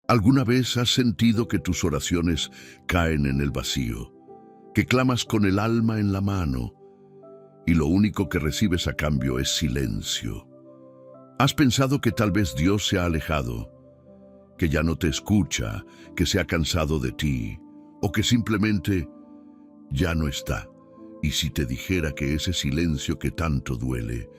¿Alguna vez has sentido que tus oraciones caen en el vacío? Que clamas con el alma en la mano y lo único que recibes a cambio es silencio. ¿Has pensado que tal vez Dios se ha alejado, que ya no te escucha, que se ha cansado de ti, o que simplemente ya no está? Y si te dijera que ese silencio que tanto duele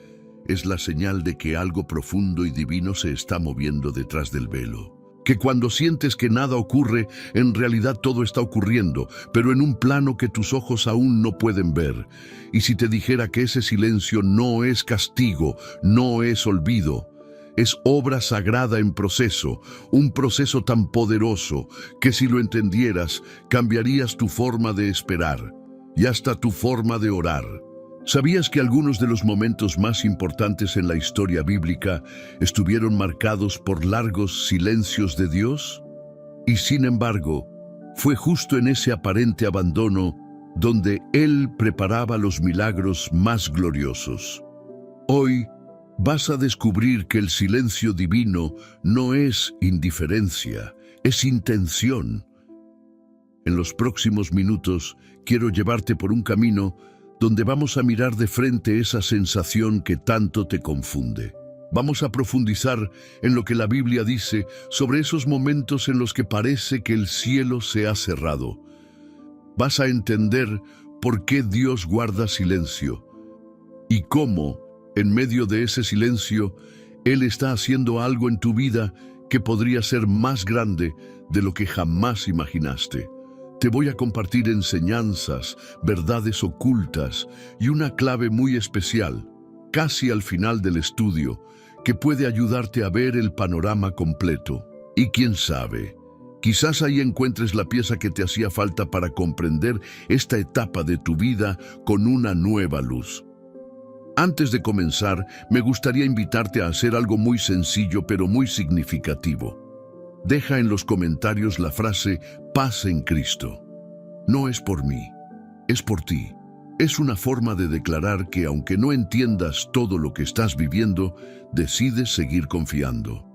es la señal de que algo profundo y divino se está moviendo detrás del velo. Que cuando sientes que nada ocurre, en realidad todo está ocurriendo, pero en un plano que tus ojos aún no pueden ver. Y si te dijera que ese silencio no es castigo, no es olvido, es obra sagrada en proceso, un proceso tan poderoso que si lo entendieras, cambiarías tu forma de esperar y hasta tu forma de orar. ¿Sabías que algunos de los momentos más importantes en la historia bíblica estuvieron marcados por largos silencios de Dios? Y sin embargo, fue justo en ese aparente abandono donde Él preparaba los milagros más gloriosos. Hoy vas a descubrir que el silencio divino no es indiferencia, es intención. En los próximos minutos quiero llevarte por un camino donde vamos a mirar de frente esa sensación que tanto te confunde. Vamos a profundizar en lo que la Biblia dice sobre esos momentos en los que parece que el cielo se ha cerrado. Vas a entender por qué Dios guarda silencio y cómo, en medio de ese silencio, Él está haciendo algo en tu vida que podría ser más grande de lo que jamás imaginaste. Te voy a compartir enseñanzas, verdades ocultas y una clave muy especial, casi al final del estudio, que puede ayudarte a ver el panorama completo. Y quién sabe, quizás ahí encuentres la pieza que te hacía falta para comprender esta etapa de tu vida con una nueva luz. Antes de comenzar, me gustaría invitarte a hacer algo muy sencillo pero muy significativo. Deja en los comentarios la frase paz en Cristo. No es por mí, es por ti. Es una forma de declarar que aunque no entiendas todo lo que estás viviendo, decides seguir confiando.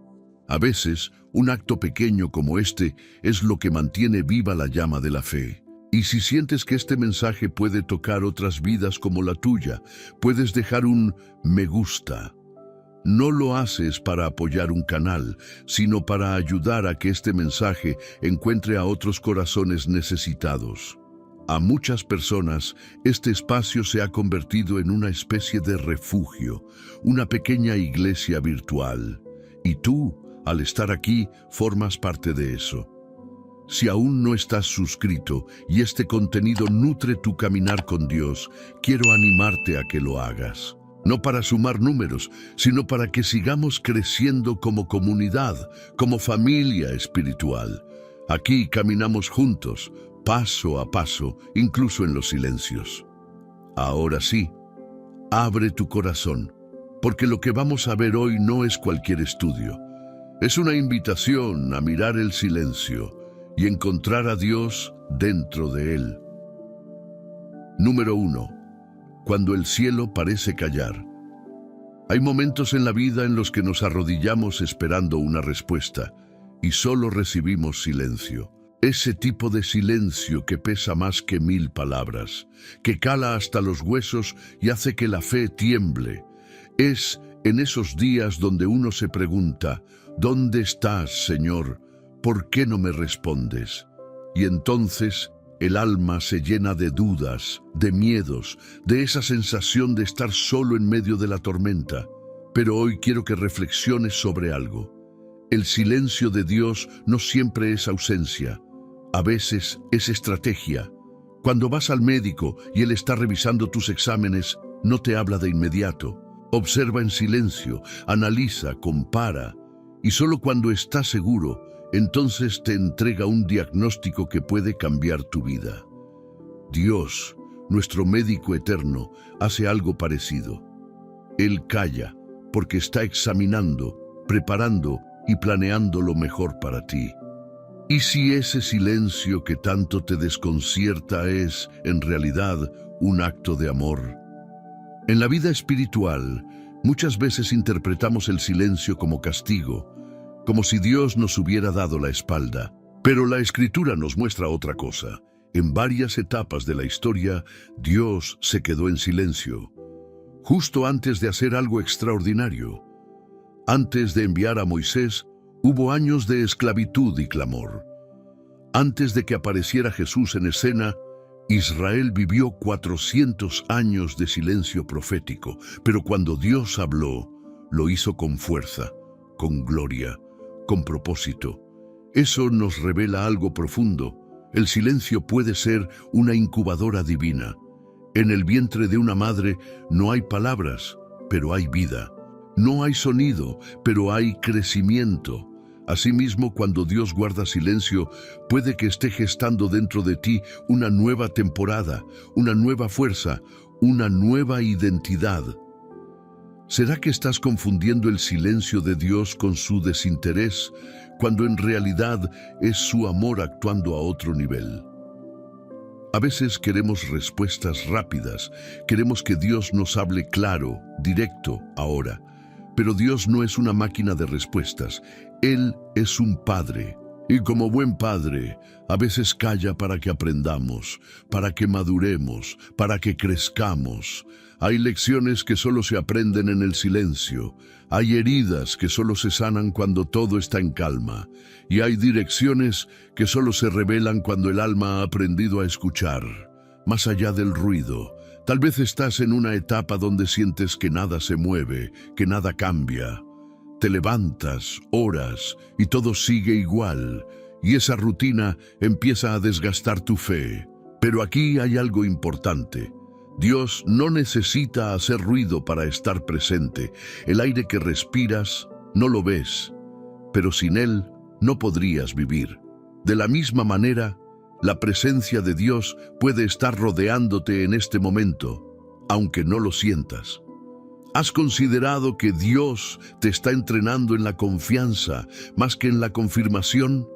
A veces, un acto pequeño como este es lo que mantiene viva la llama de la fe. Y si sientes que este mensaje puede tocar otras vidas como la tuya, puedes dejar un me gusta. No lo haces para apoyar un canal, sino para ayudar a que este mensaje encuentre a otros corazones necesitados. A muchas personas, este espacio se ha convertido en una especie de refugio, una pequeña iglesia virtual. Y tú, al estar aquí, formas parte de eso. Si aún no estás suscrito y este contenido nutre tu caminar con Dios, quiero animarte a que lo hagas. No para sumar números, sino para que sigamos creciendo como comunidad, como familia espiritual. Aquí caminamos juntos, paso a paso, incluso en los silencios. Ahora sí, abre tu corazón, porque lo que vamos a ver hoy no es cualquier estudio. Es una invitación a mirar el silencio y encontrar a Dios dentro de él. Número 1. Cuando el cielo parece callar. Hay momentos en la vida en los que nos arrodillamos esperando una respuesta y solo recibimos silencio. Ese tipo de silencio que pesa más que 1000 palabras, que cala hasta los huesos y hace que la fe tiemble. Es en esos días donde uno se pregunta, ¿dónde estás, Señor? ¿Por qué no me respondes? Y entonces el alma se llena de dudas, de miedos, de esa sensación de estar solo en medio de la tormenta. Pero hoy quiero que reflexiones sobre algo. El silencio de Dios no siempre es ausencia. A veces es estrategia. Cuando vas al médico y él está revisando tus exámenes, no te habla de inmediato. Observa en silencio, analiza, compara. Y solo cuando está seguro, entonces te entrega un diagnóstico que puede cambiar tu vida. Dios, nuestro médico eterno, hace algo parecido. Él calla porque está examinando, preparando y planeando lo mejor para ti. ¿Y si ese silencio que tanto te desconcierta es, en realidad, un acto de amor? En la vida espiritual, muchas veces interpretamos el silencio como castigo, como si Dios nos hubiera dado la espalda. Pero la Escritura nos muestra otra cosa. En varias etapas de la historia, Dios se quedó en silencio, justo antes de hacer algo extraordinario. Antes de enviar a Moisés, hubo años de esclavitud y clamor. Antes de que apareciera Jesús en escena, Israel vivió 400 años de silencio profético, pero cuando Dios habló, lo hizo con fuerza, con gloria, con propósito. Eso nos revela algo profundo. El silencio puede ser una incubadora divina. En el vientre de una madre no hay palabras, pero hay vida. No hay sonido, pero hay crecimiento. Asimismo, cuando Dios guarda silencio, puede que esté gestando dentro de ti una nueva temporada, una nueva fuerza, una nueva identidad. ¿Será que estás confundiendo el silencio de Dios con su desinterés, cuando en realidad es su amor actuando a otro nivel? A veces queremos respuestas rápidas, queremos que Dios nos hable claro, directo, ahora. Pero Dios no es una máquina de respuestas. Él es un padre. Y como buen padre, a veces calla para que aprendamos, para que maduremos, para que crezcamos. Hay lecciones que solo se aprenden en el silencio. Hay heridas que solo se sanan cuando todo está en calma. Y hay direcciones que solo se revelan cuando el alma ha aprendido a escuchar, más allá del ruido. Tal vez estás en una etapa donde sientes que nada se mueve, que nada cambia. Te levantas, oras y todo sigue igual, y esa rutina empieza a desgastar tu fe. Pero aquí hay algo importante. Dios no necesita hacer ruido para estar presente. El aire que respiras no lo ves, pero sin él no podrías vivir. De la misma manera, la presencia de Dios puede estar rodeándote en este momento, aunque no lo sientas. ¿Has considerado que Dios te está entrenando en la confianza más que en la confirmación?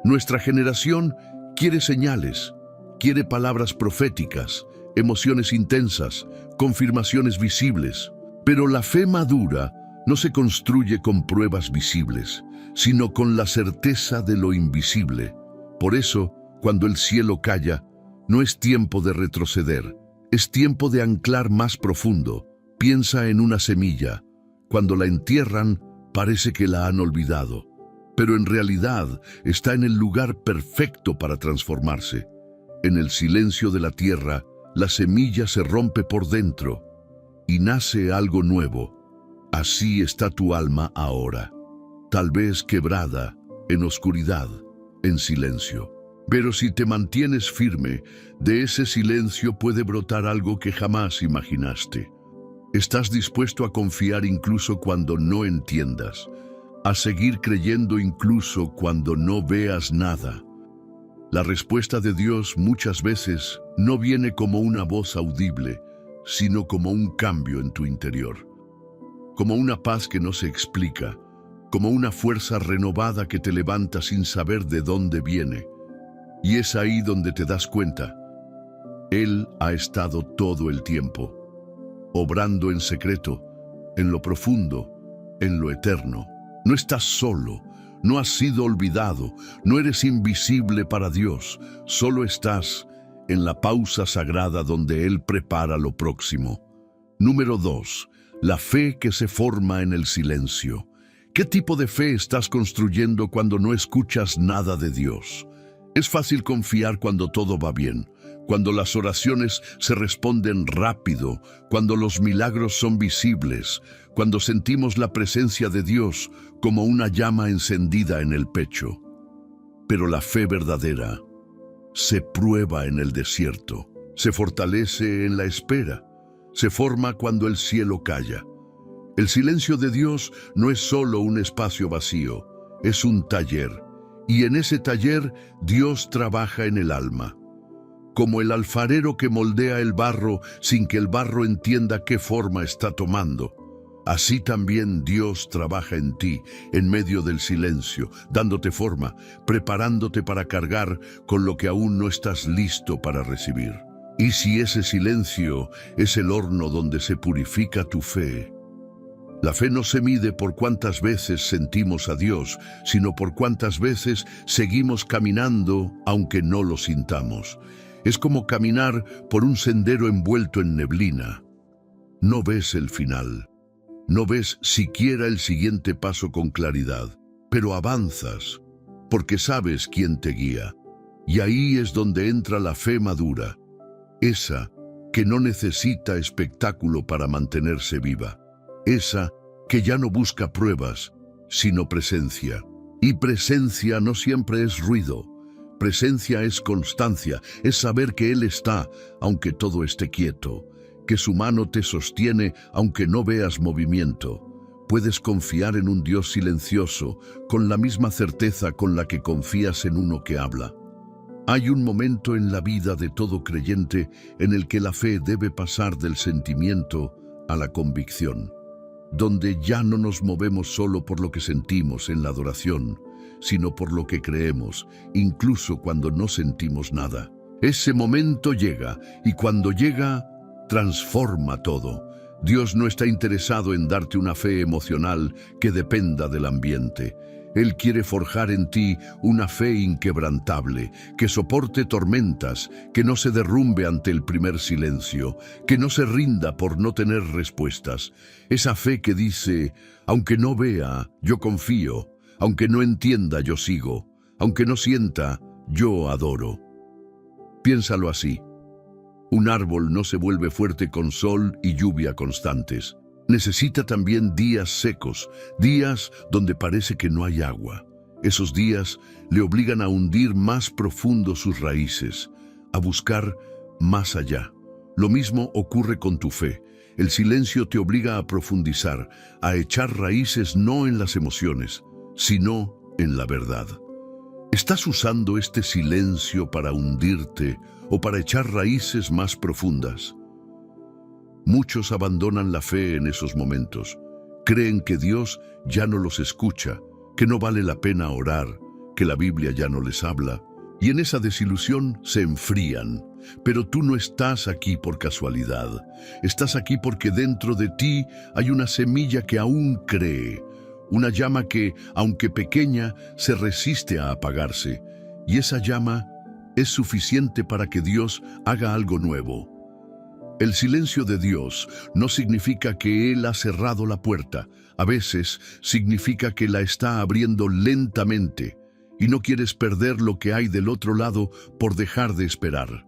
Nuestra generación quiere señales, quiere palabras proféticas, emociones intensas, confirmaciones visibles. Pero la fe madura no se construye con pruebas visibles, sino con la certeza de lo invisible. Por eso, cuando el cielo calla, no es tiempo de retroceder, es tiempo de anclar más profundo. Piensa en una semilla. Cuando la entierran, parece que la han olvidado, pero en realidad está en el lugar perfecto para transformarse. En el silencio de la tierra, la semilla se rompe por dentro y nace algo nuevo. Así está tu alma ahora, tal vez quebrada, en oscuridad, en silencio. Pero si te mantienes firme, de ese silencio puede brotar algo que jamás imaginaste. Estás dispuesto a confiar incluso cuando no entiendas, a seguir creyendo incluso cuando no veas nada. La respuesta de Dios muchas veces no viene como una voz audible, sino como un cambio en tu interior, como una paz que no se explica, como una fuerza renovada que te levanta sin saber de dónde viene. Y es ahí donde te das cuenta. Él ha estado todo el tiempo, obrando en secreto, en lo profundo, en lo eterno. No estás solo, no has sido olvidado, no eres invisible para Dios, solo estás en la pausa sagrada donde Él prepara lo próximo. Número 2. La fe que se forma en el silencio. ¿Qué tipo de fe estás construyendo cuando no escuchas nada de Dios? Es fácil confiar cuando todo va bien, cuando las oraciones se responden rápido, cuando los milagros son visibles, cuando sentimos la presencia de Dios como una llama encendida en el pecho. Pero la fe verdadera se prueba en el desierto, se fortalece en la espera, se forma cuando el cielo calla. El silencio de Dios no es solo un espacio vacío, es un taller. Y en ese taller Dios trabaja en el alma. Como el alfarero que moldea el barro sin que el barro entienda qué forma está tomando. Así también Dios trabaja en ti, en medio del silencio, dándote forma, preparándote para cargar con lo que aún no estás listo para recibir. Y si ese silencio es el horno donde se purifica tu fe, La fe no se mide por cuántas veces sentimos a Dios, sino por cuántas veces seguimos caminando aunque no lo sintamos. Es como caminar por un sendero envuelto en neblina. No ves el final, no ves siquiera el siguiente paso con claridad, pero avanzas, porque sabes quién te guía. Y ahí es donde entra la fe madura, esa que no necesita espectáculo para mantenerse viva, esa que ya no busca pruebas, sino presencia. Y presencia no siempre es ruido, presencia es constancia, es saber que Él está, aunque todo esté quieto, que su mano te sostiene aunque no veas movimiento. Puedes confiar en un Dios silencioso, con la misma certeza con la que confías en uno que habla. Hay un momento en la vida de todo creyente en el que la fe debe pasar del sentimiento a la convicción, donde ya no nos movemos solo por lo que sentimos en la adoración, sino por lo que creemos, incluso cuando no sentimos nada. Ese momento llega, y cuando llega, transforma todo. Dios no está interesado en darte una fe emocional que dependa del ambiente. Él quiere forjar en ti una fe inquebrantable, que soporte tormentas, que no se derrumbe ante el primer silencio, que no se rinda por no tener respuestas. Esa fe que dice, aunque no vea, yo confío, aunque no entienda, yo sigo, aunque no sienta, yo adoro. Piénsalo así. Un árbol no se vuelve fuerte con sol y lluvia constantes. Necesita también días secos, días donde parece que no hay agua. Esos días le obligan a hundir más profundo sus raíces, a buscar más allá. Lo mismo ocurre con tu fe. El silencio te obliga a profundizar, a echar raíces no en las emociones, sino en la verdad. ¿Estás usando este silencio para hundirte o para echar raíces más profundas? Muchos abandonan la fe en esos momentos. Creen que Dios ya no los escucha, que no vale la pena orar, que la Biblia ya no les habla, y en esa desilusión se enfrían. Pero tú no estás aquí por casualidad. Estás aquí porque dentro de ti hay una semilla que aún cree, una llama que, aunque pequeña, se resiste a apagarse, y esa llama es suficiente para que Dios haga algo nuevo. El silencio de Dios no significa que Él ha cerrado la puerta. A veces significa que la está abriendo lentamente y no quieres perder lo que hay del otro lado por dejar de esperar.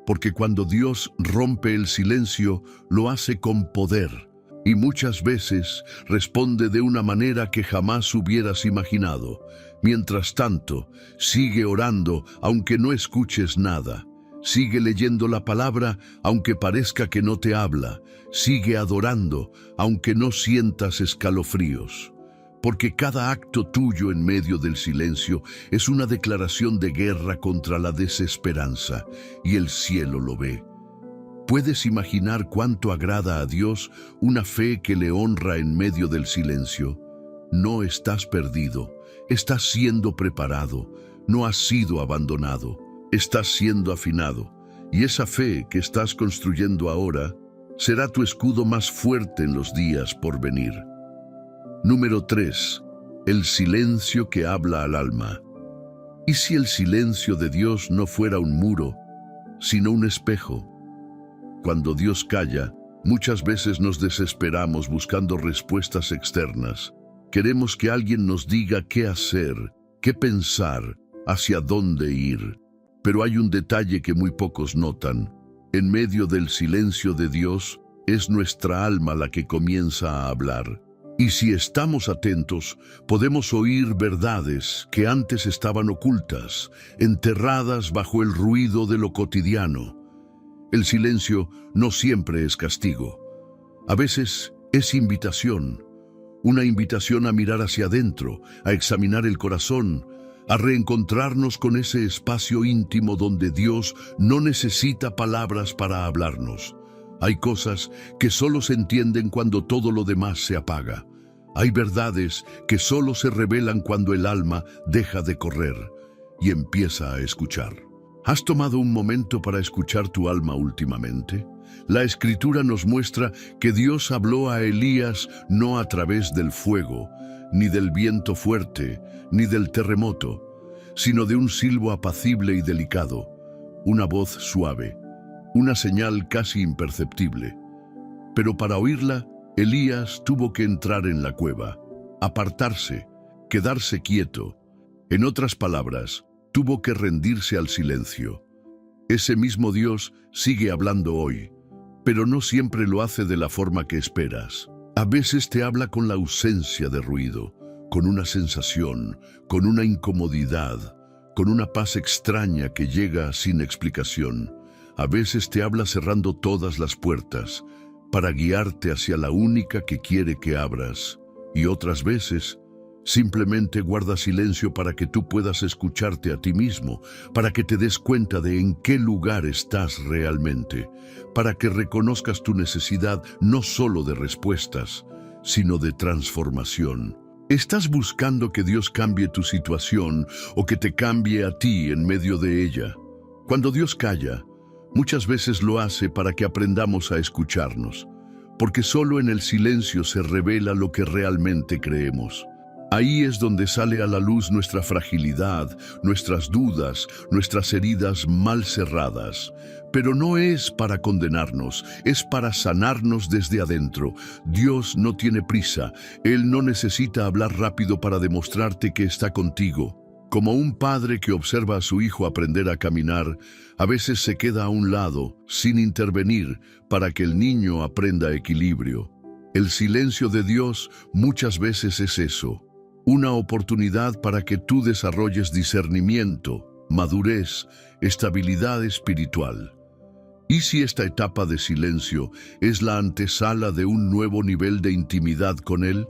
Porque cuando Dios rompe el silencio, lo hace con poder y muchas veces responde de una manera que jamás hubieras imaginado. Mientras tanto, sigue orando aunque no escuches nada. Sigue leyendo la palabra aunque parezca que no te habla. Sigue adorando aunque no sientas escalofríos. Porque cada acto tuyo en medio del silencio es una declaración de guerra contra la desesperanza, y el cielo lo ve. ¿Puedes imaginar cuánto agrada a Dios una fe que le honra en medio del silencio? No estás perdido, estás siendo preparado, no has sido abandonado. Estás siendo afinado, y esa fe que estás construyendo ahora será tu escudo más fuerte en los días por venir. Número 3. El silencio que habla al alma. ¿Y si el silencio de Dios no fuera un muro, sino un espejo? Cuando Dios calla, muchas veces nos desesperamos buscando respuestas externas. Queremos que alguien nos diga qué hacer, qué pensar, hacia dónde ir. Pero hay un detalle que muy pocos notan. En medio del silencio de Dios, es nuestra alma la que comienza a hablar. Y si estamos atentos, podemos oír verdades que antes estaban ocultas, enterradas bajo el ruido de lo cotidiano. El silencio no siempre es castigo. A veces es invitación. Una invitación a mirar hacia adentro, a examinar el corazón, a reencontrarnos con ese espacio íntimo donde Dios no necesita palabras para hablarnos. Hay cosas que solo se entienden cuando todo lo demás se apaga. Hay verdades que solo se revelan cuando el alma deja de correr y empieza a escuchar. ¿Has tomado un momento para escuchar tu alma últimamente? La Escritura nos muestra que Dios habló a Elías no a través del fuego, ni del viento fuerte, ni del terremoto, sino de un silbo apacible y delicado, una voz suave, una señal casi imperceptible. Pero para oírla, Elías tuvo que entrar en la cueva, apartarse, quedarse quieto. En otras palabras, tuvo que rendirse al silencio. Ese mismo Dios sigue hablando hoy, pero no siempre lo hace de la forma que esperas. A veces te habla con la ausencia de ruido, con una sensación, con una incomodidad, con una paz extraña que llega sin explicación. A veces te habla cerrando todas las puertas, para guiarte hacia la única que quiere que abras. Y otras veces, simplemente guarda silencio para que tú puedas escucharte a ti mismo, para que te des cuenta de en qué lugar estás realmente, para que reconozcas tu necesidad no solo de respuestas, sino de transformación. ¿Estás buscando que Dios cambie tu situación o que te cambie a ti en medio de ella? Cuando Dios calla, muchas veces lo hace para que aprendamos a escucharnos, porque solo en el silencio se revela lo que realmente creemos. Ahí es donde sale a la luz nuestra fragilidad, nuestras dudas, nuestras heridas mal cerradas. Pero no es para condenarnos, es para sanarnos desde adentro. Dios no tiene prisa, Él no necesita hablar rápido para demostrarte que está contigo. Como un padre que observa a su hijo aprender a caminar, a veces se queda a un lado, sin intervenir, para que el niño aprenda equilibrio. El silencio de Dios muchas veces es eso, una oportunidad para que tú desarrolles discernimiento, madurez, estabilidad espiritual. ¿Y si esta etapa de silencio es la antesala de un nuevo nivel de intimidad con Él?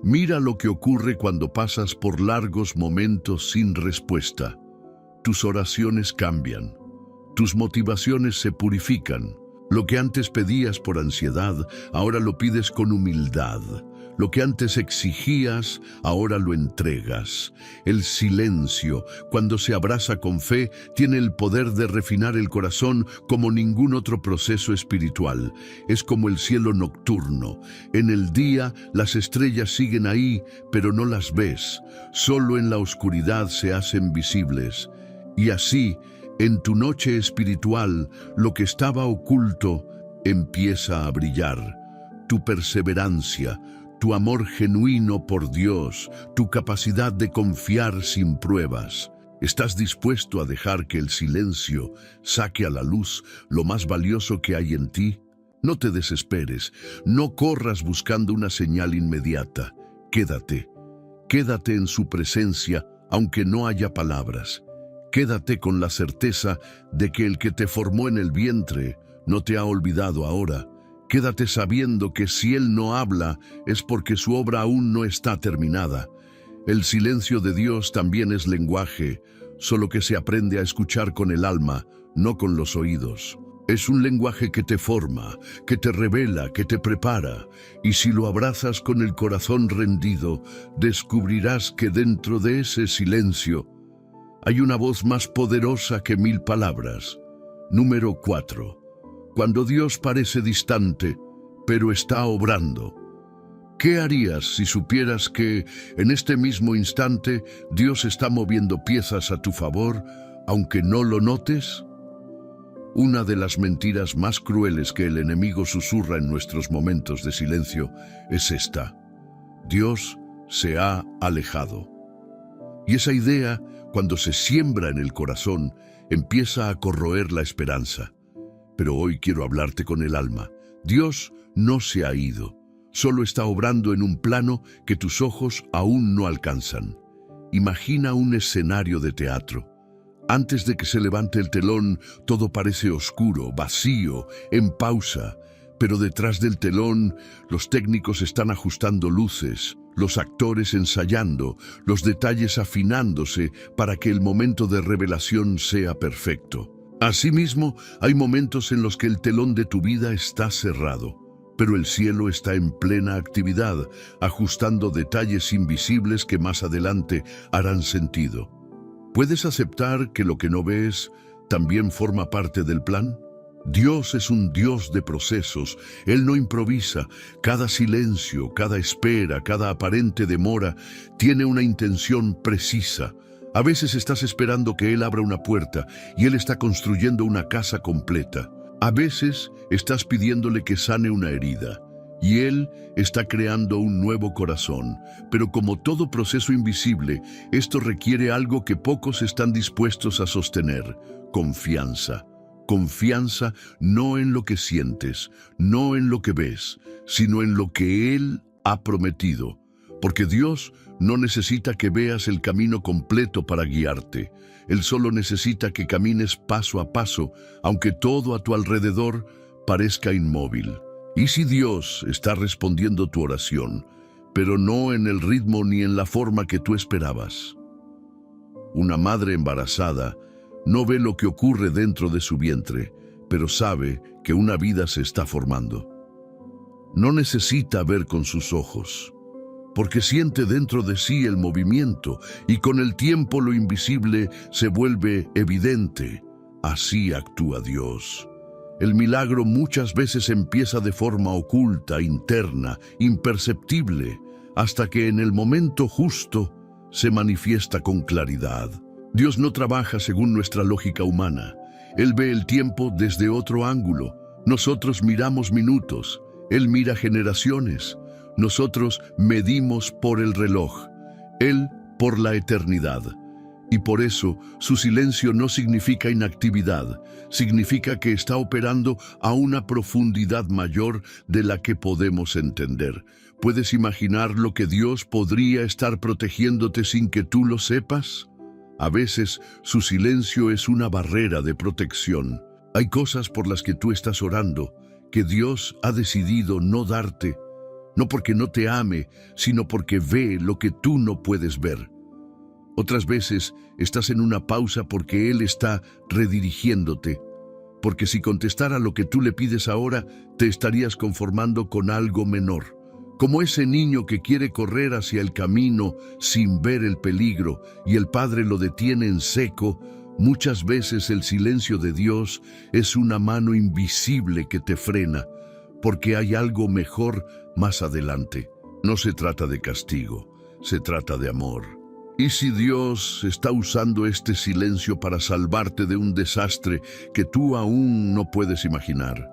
Mira lo que ocurre cuando pasas por largos momentos sin respuesta. Tus oraciones cambian, tus motivaciones se purifican. Lo que antes pedías por ansiedad, ahora lo pides con humildad. Lo que antes exigías, ahora lo entregas. El silencio, cuando se abraza con fe, tiene el poder de refinar el corazón como ningún otro proceso espiritual. Es como el cielo nocturno. En el día, las estrellas siguen ahí, pero no las ves. Solo en la oscuridad se hacen visibles. Y así, en tu noche espiritual, lo que estaba oculto empieza a brillar. Tu perseverancia, tu amor genuino por Dios, tu capacidad de confiar sin pruebas. ¿Estás dispuesto a dejar que el silencio saque a la luz lo más valioso que hay en ti? No te desesperes, no corras buscando una señal inmediata. Quédate en su presencia, aunque no haya palabras. Quédate con la certeza de que el que te formó en el vientre no te ha olvidado ahora. Quédate sabiendo que si Él no habla es porque su obra aún no está terminada. El silencio de Dios también es lenguaje, solo que se aprende a escuchar con el alma, no con los oídos. Es un lenguaje que te forma, que te revela, que te prepara, y si lo abrazas con el corazón rendido, descubrirás que dentro de ese silencio hay una voz más poderosa que 1000 palabras. Número 4. Cuando Dios parece distante, pero está obrando. ¿Qué harías si supieras que, en este mismo instante, Dios está moviendo piezas a tu favor, aunque no lo notes? Una de las mentiras más crueles que el enemigo susurra en nuestros momentos de silencio es esta: Dios se ha alejado. Y esa idea, cuando se siembra en el corazón, empieza a corroer la esperanza. Pero hoy quiero hablarte con el alma. Dios no se ha ido, solo está obrando en un plano que tus ojos aún no alcanzan. Imagina un escenario de teatro. Antes de que se levante el telón, todo parece oscuro, vacío, en pausa. Pero detrás del telón, los técnicos están ajustando luces, los actores ensayando, los detalles afinándose para que el momento de revelación sea perfecto. Asimismo, hay momentos en los que el telón de tu vida está cerrado, pero el cielo está en plena actividad, ajustando detalles invisibles que más adelante harán sentido. ¿Puedes aceptar que lo que no ves también forma parte del plan? Dios es un Dios de procesos. Él no improvisa. Cada silencio, cada espera, cada aparente demora tiene una intención precisa. A veces estás esperando que Él abra una puerta y Él está construyendo una casa completa. A veces estás pidiéndole que sane una herida y Él está creando un nuevo corazón. Pero como todo proceso invisible, esto requiere algo que pocos están dispuestos a sostener: confianza. Confianza no en lo que sientes, no en lo que ves, sino en lo que Él ha prometido. Porque Dios no necesita que veas el camino completo para guiarte. Él solo necesita que camines paso a paso, aunque todo a tu alrededor parezca inmóvil. ¿Y si Dios está respondiendo tu oración, pero no en el ritmo ni en la forma que tú esperabas? Una madre embarazada no ve lo que ocurre dentro de su vientre, pero sabe que una vida se está formando. No necesita ver con sus ojos, porque siente dentro de sí el movimiento y con el tiempo lo invisible se vuelve evidente. Así actúa Dios. El milagro muchas veces empieza de forma oculta, interna, imperceptible, hasta que en el momento justo se manifiesta con claridad. Dios no trabaja según nuestra lógica humana. Él ve el tiempo desde otro ángulo. Nosotros miramos minutos, Él mira generaciones. Nosotros medimos por el reloj, Él por la eternidad. Y por eso su silencio no significa inactividad, significa que está operando a una profundidad mayor de la que podemos entender. ¿Puedes imaginar lo que Dios podría estar protegiéndote sin que tú lo sepas? A veces su silencio es una barrera de protección. Hay cosas por las que tú estás orando que Dios ha decidido no darte, no porque no te ame, sino porque ve lo que tú no puedes ver. Otras veces estás en una pausa porque Él está redirigiéndote, porque si contestara lo que tú le pides ahora, te estarías conformando con algo menor. Como ese niño que quiere correr hacia el camino sin ver el peligro y el padre lo detiene en seco, muchas veces el silencio de Dios es una mano invisible que te frena, porque hay algo mejor más adelante. No se trata de castigo, se trata de amor. ¿Y si Dios está usando este silencio para salvarte de un desastre que tú aún no puedes imaginar?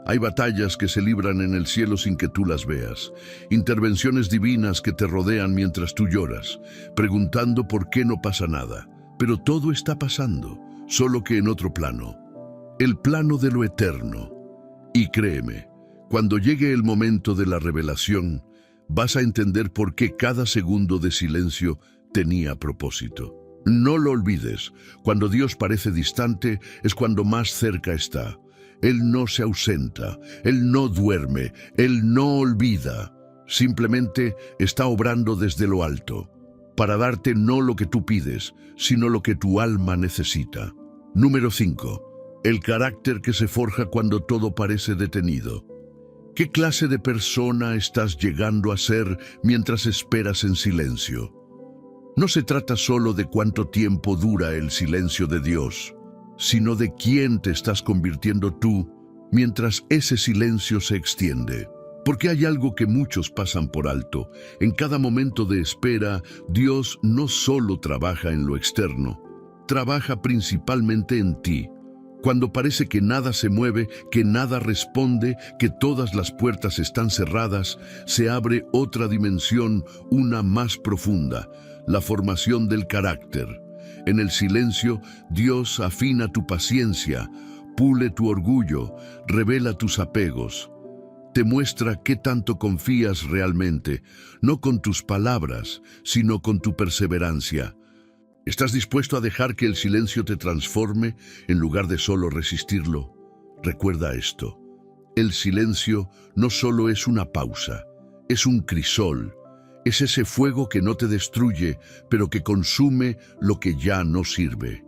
Hay batallas que se libran en el cielo sin que tú las veas, intervenciones divinas que te rodean mientras tú lloras, preguntando por qué no pasa nada. Pero todo está pasando, solo que en otro plano, el plano de lo eterno. Y créeme, cuando llegue el momento de la revelación, vas a entender por qué cada segundo de silencio tenía propósito. No lo olvides, cuando Dios parece distante es cuando más cerca está. Él no se ausenta, Él no duerme, Él no olvida. Simplemente está obrando desde lo alto, para darte no lo que tú pides, sino lo que tu alma necesita. Número 5. El carácter que se forja cuando todo parece detenido. ¿Qué clase de persona estás llegando a ser mientras esperas en silencio? No se trata solo de cuánto tiempo dura el silencio de Dios, sino de quién te estás convirtiendo tú mientras ese silencio se extiende. Porque hay algo que muchos pasan por alto. En cada momento de espera, Dios no solo trabaja en lo externo, trabaja principalmente en ti. Cuando parece que nada se mueve, que nada responde, que todas las puertas están cerradas, se abre otra dimensión, una más profunda, la formación del carácter. En el silencio, Dios afina tu paciencia, pule tu orgullo, revela tus apegos. Te muestra qué tanto confías realmente, no con tus palabras, sino con tu perseverancia. ¿Estás dispuesto a dejar que el silencio te transforme en lugar de solo resistirlo? Recuerda esto: el silencio no solo es una pausa, es un crisol. Es ese fuego que no te destruye, pero que consume lo que ya no sirve.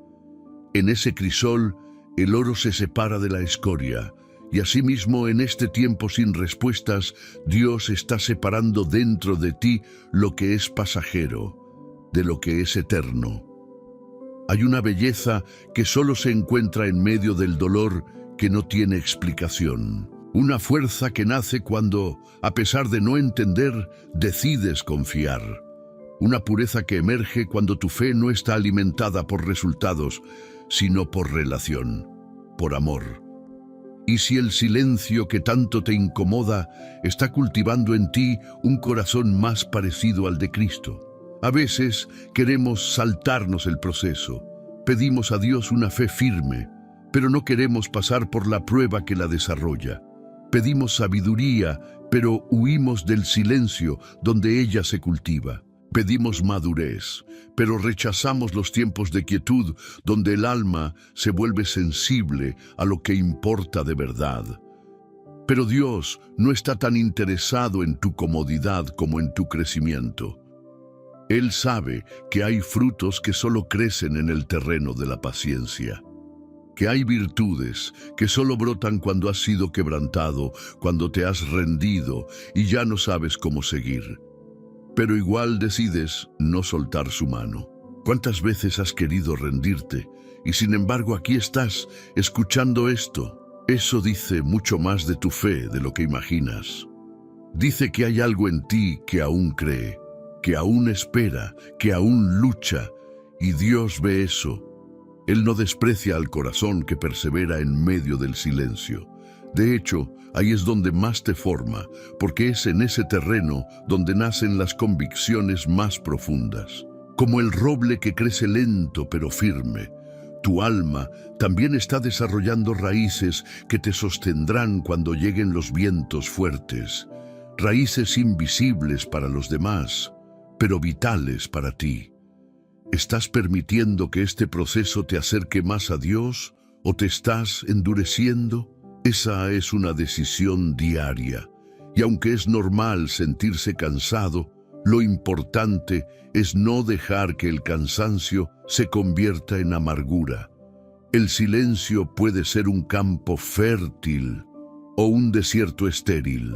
En ese crisol, el oro se separa de la escoria, y asimismo en este tiempo sin respuestas, Dios está separando dentro de ti lo que es pasajero, de lo que es eterno. Hay una belleza que solo se encuentra en medio del dolor que no tiene explicación. Una fuerza que nace cuando, a pesar de no entender, decides confiar. Una pureza que emerge cuando tu fe no está alimentada por resultados, sino por relación, por amor. ¿Y si el silencio que tanto te incomoda está cultivando en ti un corazón más parecido al de Cristo? A veces queremos saltarnos el proceso. Pedimos a Dios una fe firme, pero no queremos pasar por la prueba que la desarrolla. Pedimos sabiduría, pero huimos del silencio donde ella se cultiva. Pedimos madurez, pero rechazamos los tiempos de quietud donde el alma se vuelve sensible a lo que importa de verdad. Pero Dios no está tan interesado en tu comodidad como en tu crecimiento. Él sabe que hay frutos que solo crecen en el terreno de la paciencia. Que hay virtudes que solo brotan cuando has sido quebrantado, cuando te has rendido y ya no sabes cómo seguir. Pero igual decides no soltar su mano. ¿Cuántas veces has querido rendirte? Y sin embargo aquí estás, escuchando esto. Eso dice mucho más de tu fe de lo que imaginas. Dice que hay algo en ti que aún cree, que aún espera, que aún lucha, y Dios ve eso. Él no desprecia al corazón que persevera en medio del silencio. De hecho, ahí es donde más te forma, porque es en ese terreno donde nacen las convicciones más profundas. Como el roble que crece lento pero firme, tu alma también está desarrollando raíces que te sostendrán cuando lleguen los vientos fuertes. Raíces invisibles para los demás, pero vitales para ti. ¿Estás permitiendo que este proceso te acerque más a Dios o te estás endureciendo? Esa es una decisión diaria, y aunque es normal sentirse cansado, lo importante es no dejar que el cansancio se convierta en amargura. El silencio puede ser un campo fértil o un desierto estéril.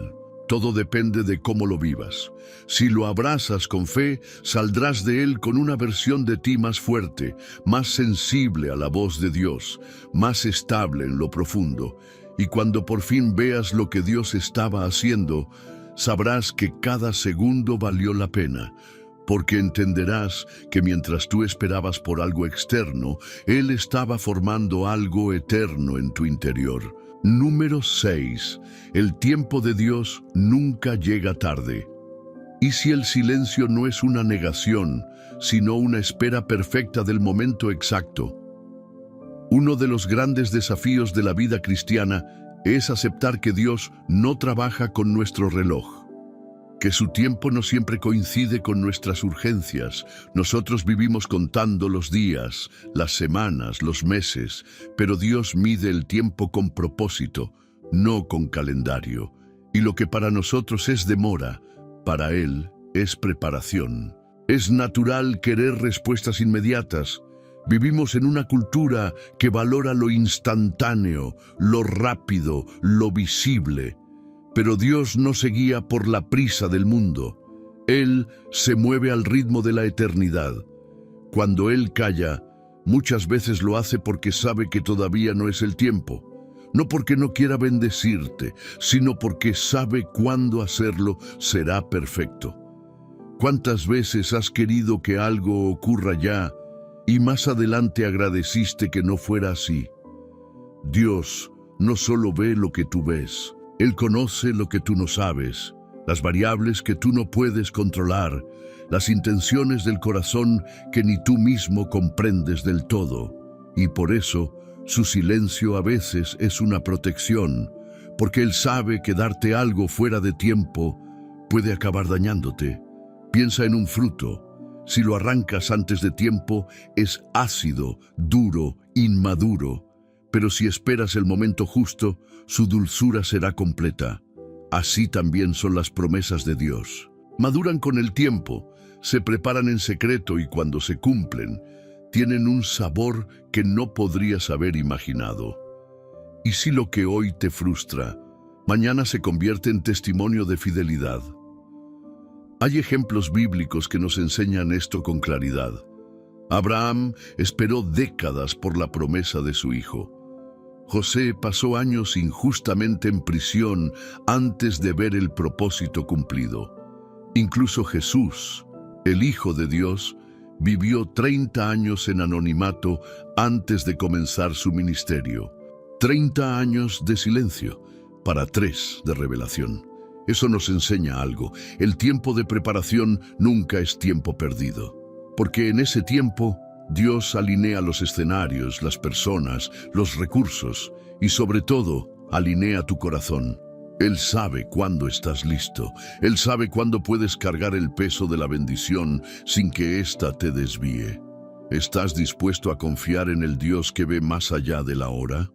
Todo depende de cómo lo vivas. Si lo abrazas con fe, saldrás de él con una versión de ti más fuerte, más sensible a la voz de Dios, más estable en lo profundo. Y cuando por fin veas lo que Dios estaba haciendo, sabrás que cada segundo valió la pena, porque entenderás que mientras tú esperabas por algo externo, Él estaba formando algo eterno en tu interior. Número 6. El tiempo de Dios nunca llega tarde. ¿Y si el silencio no es una negación, sino una espera perfecta del momento exacto? Uno de los grandes desafíos de la vida cristiana es aceptar que Dios no trabaja con nuestro reloj, que su tiempo no siempre coincide con nuestras urgencias. Nosotros vivimos contando los días, las semanas, los meses, pero Dios mide el tiempo con propósito, no con calendario. Y lo que para nosotros es demora, para Él es preparación. Es natural querer respuestas inmediatas. Vivimos en una cultura que valora lo instantáneo, lo rápido, lo visible. Pero Dios no se guía por la prisa del mundo. Él se mueve al ritmo de la eternidad. Cuando Él calla, muchas veces lo hace porque sabe que todavía no es el tiempo. No porque no quiera bendecirte, sino porque sabe cuándo hacerlo será perfecto. ¿Cuántas veces has querido que algo ocurra ya y más adelante agradeciste que no fuera así? Dios no solo ve lo que tú ves, Él conoce lo que tú no sabes, las variables que tú no puedes controlar, las intenciones del corazón que ni tú mismo comprendes del todo. Y por eso, su silencio a veces es una protección, porque Él sabe que darte algo fuera de tiempo puede acabar dañándote. Piensa en un fruto. Si lo arrancas antes de tiempo, es ácido, duro, inmaduro. Pero si esperas el momento justo, su dulzura será completa. Así también son las promesas de Dios. Maduran con el tiempo, se preparan en secreto y cuando se cumplen, tienen un sabor que no podrías haber imaginado. Y si lo que hoy te frustra, mañana se convierte en testimonio de fidelidad. Hay ejemplos bíblicos que nos enseñan esto con claridad. Abraham esperó décadas por la promesa de su hijo. José pasó años injustamente en prisión antes de ver el propósito cumplido. Incluso Jesús, el Hijo de Dios, vivió 30 años en anonimato antes de comenzar su ministerio. 30 años de silencio para 3 de revelación. Eso nos enseña algo. El tiempo de preparación nunca es tiempo perdido. Porque en ese tiempo, Dios alinea los escenarios, las personas, los recursos y sobre todo, alinea tu corazón. Él sabe cuándo estás listo. Él sabe cuándo puedes cargar el peso de la bendición sin que ésta te desvíe. ¿Estás dispuesto a confiar en el Dios que ve más allá de la hora?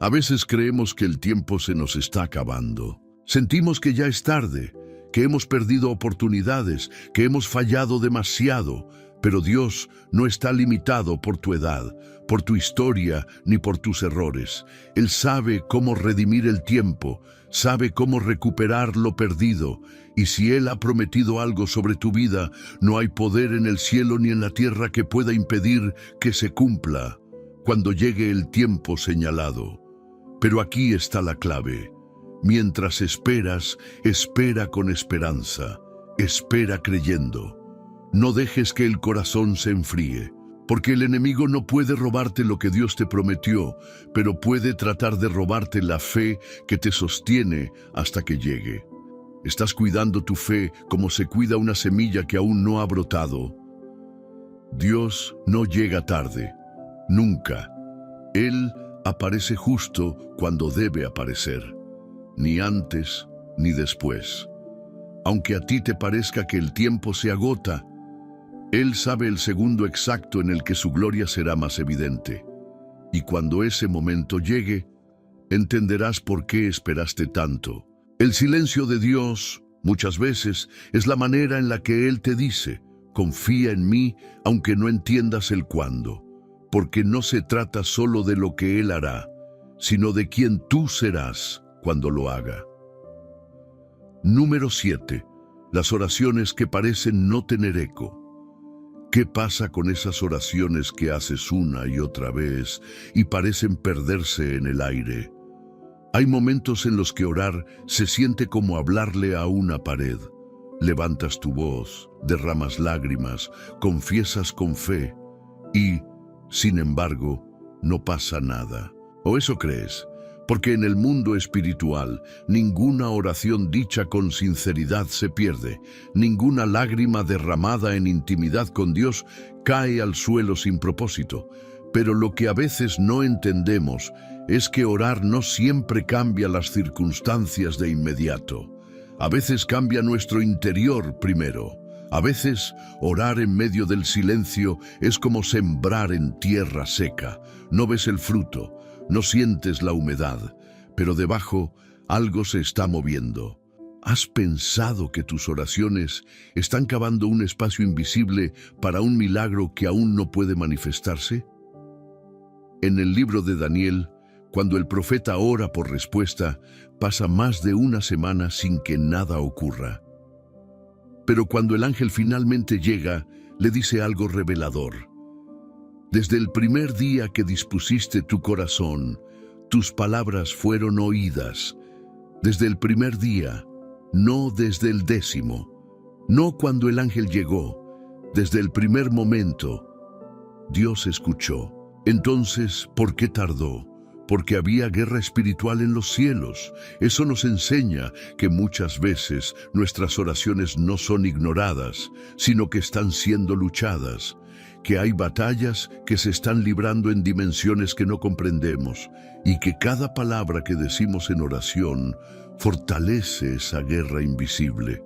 A veces creemos que el tiempo se nos está acabando. Sentimos que ya es tarde, que hemos perdido oportunidades, que hemos fallado demasiado. Pero Dios no está limitado por tu edad, por tu historia, ni por tus errores. Él sabe cómo redimir el tiempo, sabe cómo recuperar lo perdido. Y si Él ha prometido algo sobre tu vida, no hay poder en el cielo ni en la tierra que pueda impedir que se cumpla cuando llegue el tiempo señalado. Pero aquí está la clave. Mientras esperas, espera con esperanza, espera creyendo. No dejes que el corazón se enfríe, porque el enemigo no puede robarte lo que Dios te prometió, pero puede tratar de robarte la fe que te sostiene hasta que llegue. ¿Estás cuidando tu fe como se cuida una semilla que aún no ha brotado? Dios no llega tarde, nunca. Él aparece justo cuando debe aparecer, ni antes ni después. Aunque a ti te parezca que el tiempo se agota, Él sabe el segundo exacto en el que su gloria será más evidente. Y cuando ese momento llegue, entenderás por qué esperaste tanto. El silencio de Dios, muchas veces, es la manera en la que Él te dice: confía en mí, aunque no entiendas el cuándo. Porque no se trata solo de lo que Él hará, sino de quién tú serás cuando lo haga. Número 7. Las oraciones que parecen no tener eco. ¿Qué pasa con esas oraciones que haces una y otra vez y parecen perderse en el aire? Hay momentos en los que orar se siente como hablarle a una pared. Levantas tu voz, derramas lágrimas, confiesas con fe y, sin embargo, no pasa nada. ¿O eso crees? Porque en el mundo espiritual, ninguna oración dicha con sinceridad se pierde, ninguna lágrima derramada en intimidad con Dios cae al suelo sin propósito. Pero lo que a veces no entendemos es que orar no siempre cambia las circunstancias de inmediato. A veces cambia nuestro interior primero. A veces, orar en medio del silencio es como sembrar en tierra seca. No ves el fruto, no sientes la humedad, pero debajo algo se está moviendo. ¿Has pensado que tus oraciones están cavando un espacio invisible para un milagro que aún no puede manifestarse? En el libro de Daniel, cuando el profeta ora por respuesta, pasa más de una semana sin que nada ocurra. Pero cuando el ángel finalmente llega, le dice algo revelador. Desde el primer día que dispusiste tu corazón, tus palabras fueron oídas. Desde el primer día, no desde el 10º, no cuando el ángel llegó, desde el primer momento, Dios escuchó. Entonces, ¿por qué tardó? Porque había guerra espiritual en los cielos. Eso nos enseña que muchas veces nuestras oraciones no son ignoradas, sino que están siendo luchadas, que hay batallas que se están librando en dimensiones que no comprendemos, y que cada palabra que decimos en oración fortalece esa guerra invisible.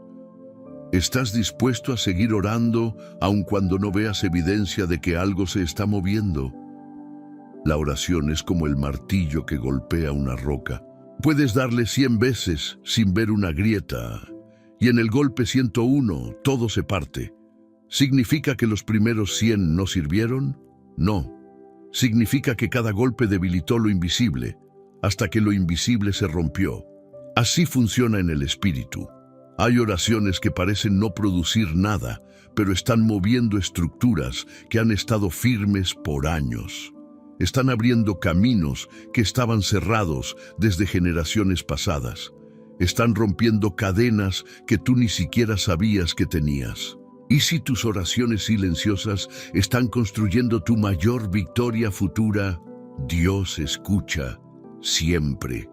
¿Estás dispuesto a seguir orando aun cuando no veas evidencia de que algo se está moviendo? La oración es como el martillo que golpea una roca. Puedes darle 100 veces sin ver una grieta, y en el golpe 101 todo se parte. ¿Significa que los primeros 100 no sirvieron? No. Significa que cada golpe debilitó lo invisible, hasta que lo invisible se rompió. Así funciona en el espíritu. Hay oraciones que parecen no producir nada, pero están moviendo estructuras que han estado firmes por años. Están abriendo caminos que estaban cerrados desde generaciones pasadas. Están rompiendo cadenas que tú ni siquiera sabías que tenías. ¿Y si tus oraciones silenciosas están construyendo tu mayor victoria futura? Dios escucha siempre.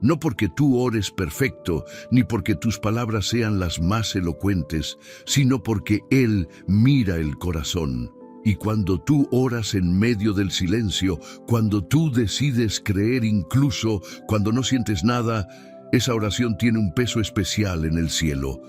No porque tú ores perfecto, ni porque tus palabras sean las más elocuentes, sino porque Él mira el corazón. Y cuando tú oras en medio del silencio, cuando tú decides creer incluso cuando no sientes nada, esa oración tiene un peso especial en el cielo.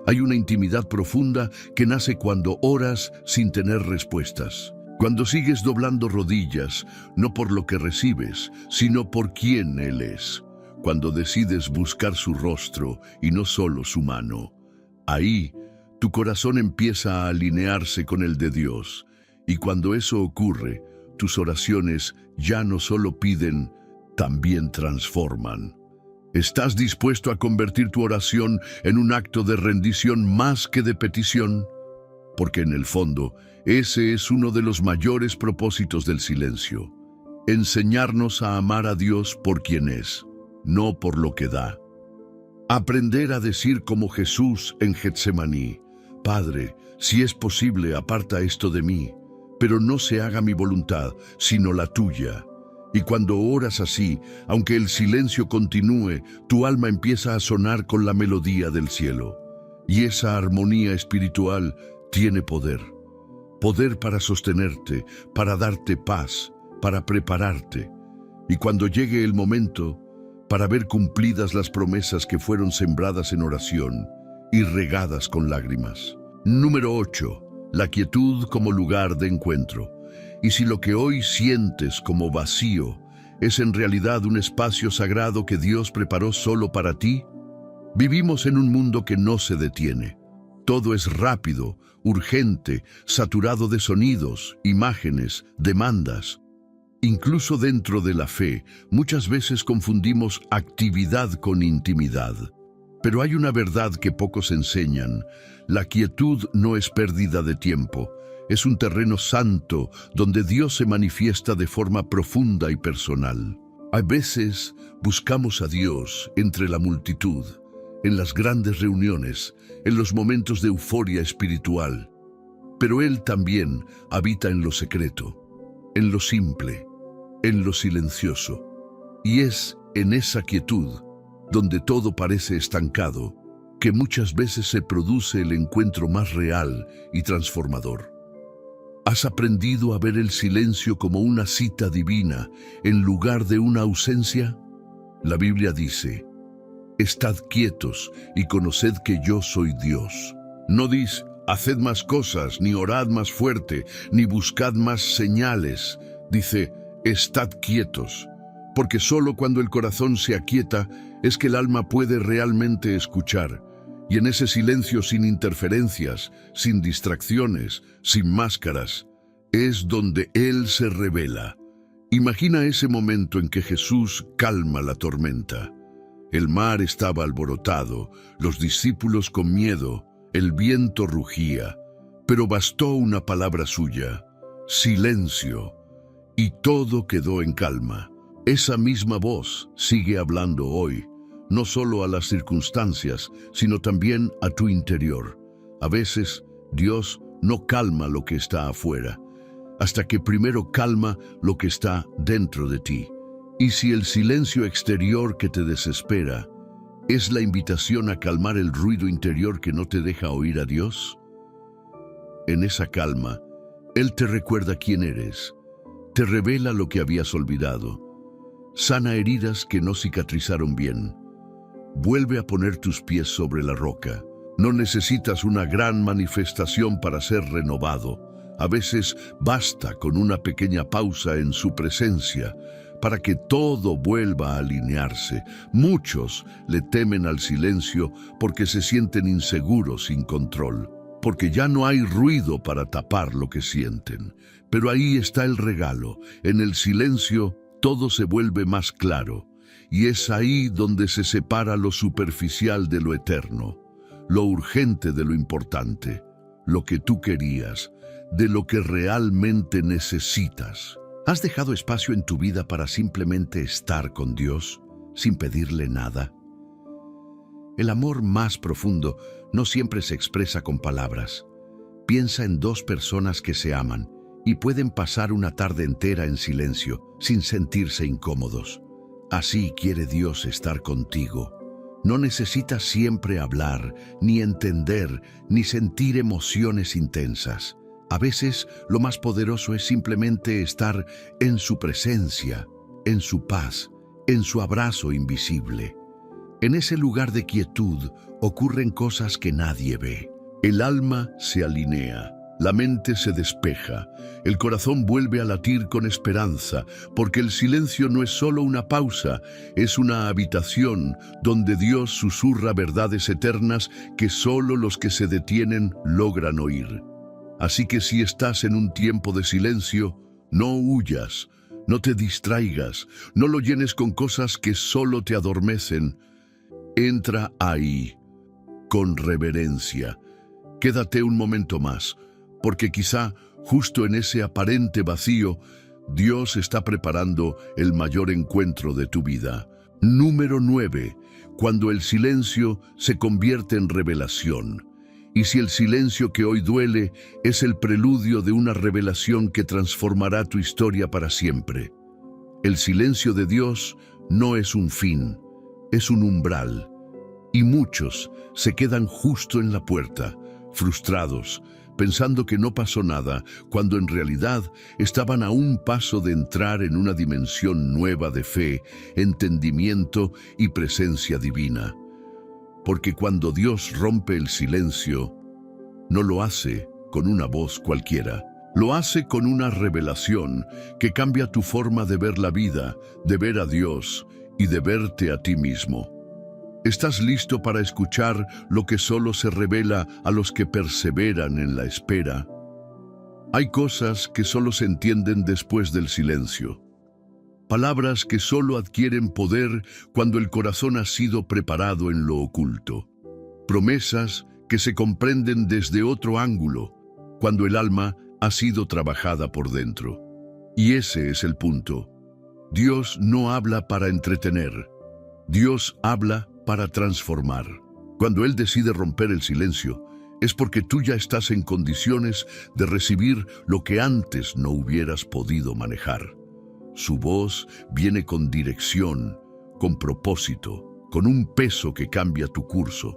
Hay una intimidad profunda que nace cuando oras sin tener respuestas. Cuando sigues doblando rodillas, no por lo que recibes, sino por quién Él es. Cuando decides buscar su rostro y no solo su mano. Ahí, tu corazón empieza a alinearse con el de Dios. Y cuando eso ocurre, tus oraciones ya no solo piden, también transforman. ¿Estás dispuesto a convertir tu oración en un acto de rendición más que de petición? Porque en el fondo, ese es uno de los mayores propósitos del silencio. Enseñarnos a amar a Dios por quien es, no por lo que da. Aprender a decir como Jesús en Getsemaní: Padre, si es posible, aparta esto de mí, pero no se haga mi voluntad, sino la tuya. Y cuando oras así, aunque el silencio continúe, tu alma empieza a sonar con la melodía del cielo. Y esa armonía espiritual tiene poder. Poder para sostenerte, para darte paz, para prepararte. Y cuando llegue el momento, para ver cumplidas las promesas que fueron sembradas en oración y regadas con lágrimas. Número 8. La quietud como lugar de encuentro. Y si lo que hoy sientes como vacío es en realidad un espacio sagrado que Dios preparó solo para ti, vivimos en un mundo que no se detiene. Todo es rápido, urgente, saturado de sonidos, imágenes, demandas. Incluso dentro de la fe, muchas veces confundimos actividad con intimidad. Pero hay una verdad que pocos enseñan. La quietud no es pérdida de tiempo. Es un terreno santo donde Dios se manifiesta de forma profunda y personal. A veces buscamos a Dios entre la multitud, en las grandes reuniones, en los momentos de euforia espiritual. Pero Él también habita en lo secreto, en lo simple, en lo silencioso. Y es en esa quietud, donde todo parece estancado, que muchas veces se produce el encuentro más real y transformador. ¿Has aprendido a ver el silencio como una cita divina en lugar de una ausencia? La Biblia dice: Estad quietos y conoced que yo soy Dios. No dice: haced más cosas, ni orad más fuerte, ni buscad más señales. Dice: estad quietos, porque solo cuando el corazón se aquieta es que el alma puede realmente escuchar. Y en ese silencio sin interferencias, sin distracciones, sin máscaras, es donde Él se revela. Imagina ese momento en que Jesús calma la tormenta. El mar estaba alborotado, los discípulos con miedo, el viento rugía, pero bastó una palabra suya: silencio, y todo quedó en calma. Esa misma voz sigue hablando hoy, no solo a las circunstancias, sino también a tu interior. A veces, Dios no calma lo que está afuera, hasta que primero calma lo que está dentro de ti. Y si el silencio exterior que te desespera es la invitación a calmar el ruido interior que no te deja oír a Dios, en esa calma, Él te recuerda quién eres, te revela lo que habías olvidado, sana heridas que no cicatrizaron bien, vuelve a poner tus pies sobre la roca. No necesitas una gran manifestación para ser renovado. A veces basta con una pequeña pausa en su presencia para que todo vuelva a alinearse. Muchos le temen al silencio porque se sienten inseguros, sin control, porque ya no hay ruido para tapar lo que sienten. Pero ahí está el regalo. En el silencio todo se vuelve más claro. Y es ahí donde se separa lo superficial de lo eterno, lo urgente de lo importante, lo que tú querías, de lo que realmente necesitas. ¿Has dejado espacio en tu vida para simplemente estar con Dios, sin pedirle nada? El amor más profundo no siempre se expresa con palabras. Piensa en dos personas que se aman y pueden pasar una tarde entera en silencio, sin sentirse incómodos. Así quiere Dios estar contigo. No necesitas siempre hablar, ni entender, ni sentir emociones intensas. A veces lo más poderoso es simplemente estar en su presencia, en su paz, en su abrazo invisible. En ese lugar de quietud ocurren cosas que nadie ve. El alma se alinea, la mente se despeja, el corazón vuelve a latir con esperanza, porque el silencio no es solo una pausa, es una habitación donde Dios susurra verdades eternas que solo los que se detienen logran oír. Así que si estás en un tiempo de silencio, no huyas, no te distraigas, no lo llenes con cosas que solo te adormecen. Entra ahí, con reverencia. Quédate un momento más, porque quizá justo en ese aparente vacío, Dios está preparando el mayor encuentro de tu vida. Número 9. Cuando el silencio se convierte en revelación. Y si el silencio que hoy duele es el preludio de una revelación que transformará tu historia para siempre. El silencio de Dios no es un fin, es un umbral. Y muchos se quedan justo en la puerta, frustrados, pensando que no pasó nada, cuando en realidad estaban a un paso de entrar en una dimensión nueva de fe, entendimiento y presencia divina. Porque cuando Dios rompe el silencio, no lo hace con una voz cualquiera. Lo hace con una revelación que cambia tu forma de ver la vida, de ver a Dios y de verte a ti mismo. ¿Estás listo para escuchar lo que solo se revela a los que perseveran en la espera? Hay cosas que solo se entienden después del silencio. Palabras que solo adquieren poder cuando el corazón ha sido preparado en lo oculto. Promesas que se comprenden desde otro ángulo, cuando el alma ha sido trabajada por dentro. Y ese es el punto. Dios no habla para entretener. Dios habla para transformar. Cuando Él decide romper el silencio, es porque tú ya estás en condiciones de recibir lo que antes no hubieras podido manejar. Su voz viene con dirección, con propósito, con un peso que cambia tu curso.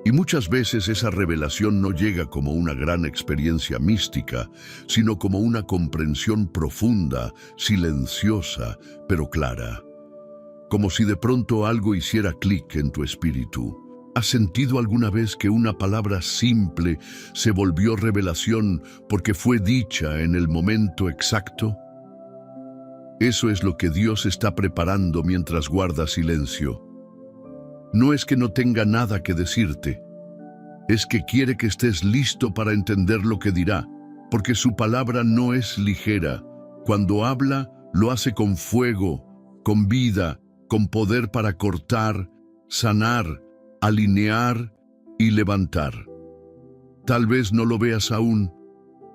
Y muchas veces esa revelación no llega como una gran experiencia mística, sino como una comprensión profunda, silenciosa, pero clara. Como si de pronto algo hiciera clic en tu espíritu. ¿Has sentido alguna vez que una palabra simple se volvió revelación porque fue dicha en el momento exacto? Eso es lo que Dios está preparando mientras guarda silencio. No es que no tenga nada que decirte, es que quiere que estés listo para entender lo que dirá, porque su palabra no es ligera. Cuando habla, lo hace con fuego, con vida, con poder para cortar, sanar, alinear y levantar. Tal vez no lo veas aún,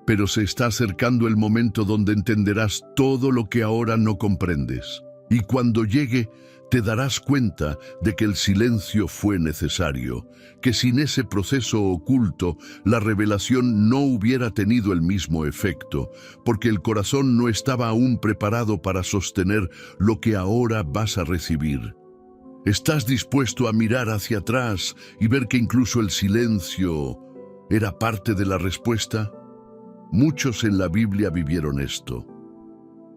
pero se está acercando el momento donde entenderás todo lo que ahora no comprendes. Y cuando llegue, te darás cuenta de que el silencio fue necesario, que sin ese proceso oculto, la revelación no hubiera tenido el mismo efecto, porque el corazón no estaba aún preparado para sostener lo que ahora vas a recibir. ¿Estás dispuesto a mirar hacia atrás y ver que incluso el silencio era parte de la respuesta? Muchos en la Biblia vivieron esto.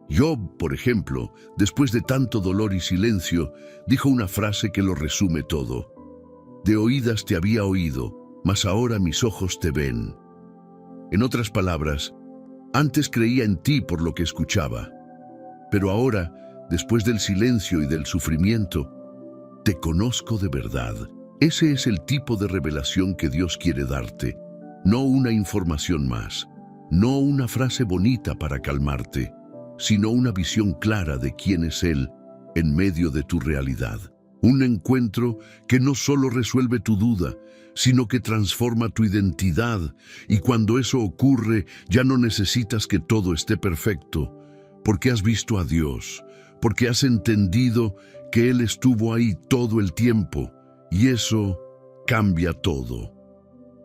Job, por ejemplo, después de tanto dolor y silencio, dijo una frase que lo resume todo. De oídas te había oído, mas ahora mis ojos te ven. En otras palabras, antes creía en ti por lo que escuchaba, pero ahora, después del silencio y del sufrimiento, te conozco de verdad. Ese es el tipo de revelación que Dios quiere darte, no una información más. No una frase bonita para calmarte, sino una visión clara de quién es Él en medio de tu realidad. Un encuentro que no solo resuelve tu duda, sino que transforma tu identidad, y cuando eso ocurre ya no necesitas que todo esté perfecto, porque has visto a Dios, porque has entendido que Él estuvo ahí todo el tiempo, y eso cambia todo.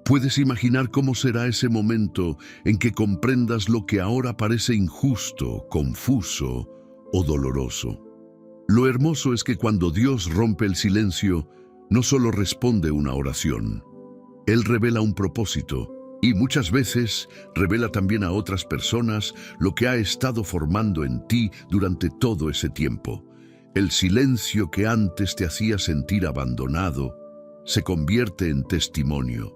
Puedes imaginar cómo será ese momento en que comprendas lo que ahora parece injusto, confuso o doloroso. Lo hermoso es que cuando Dios rompe el silencio, no solo responde una oración. Él revela un propósito y muchas veces revela también a otras personas lo que ha estado formando en ti durante todo ese tiempo. El silencio que antes te hacía sentir abandonado se convierte en testimonio.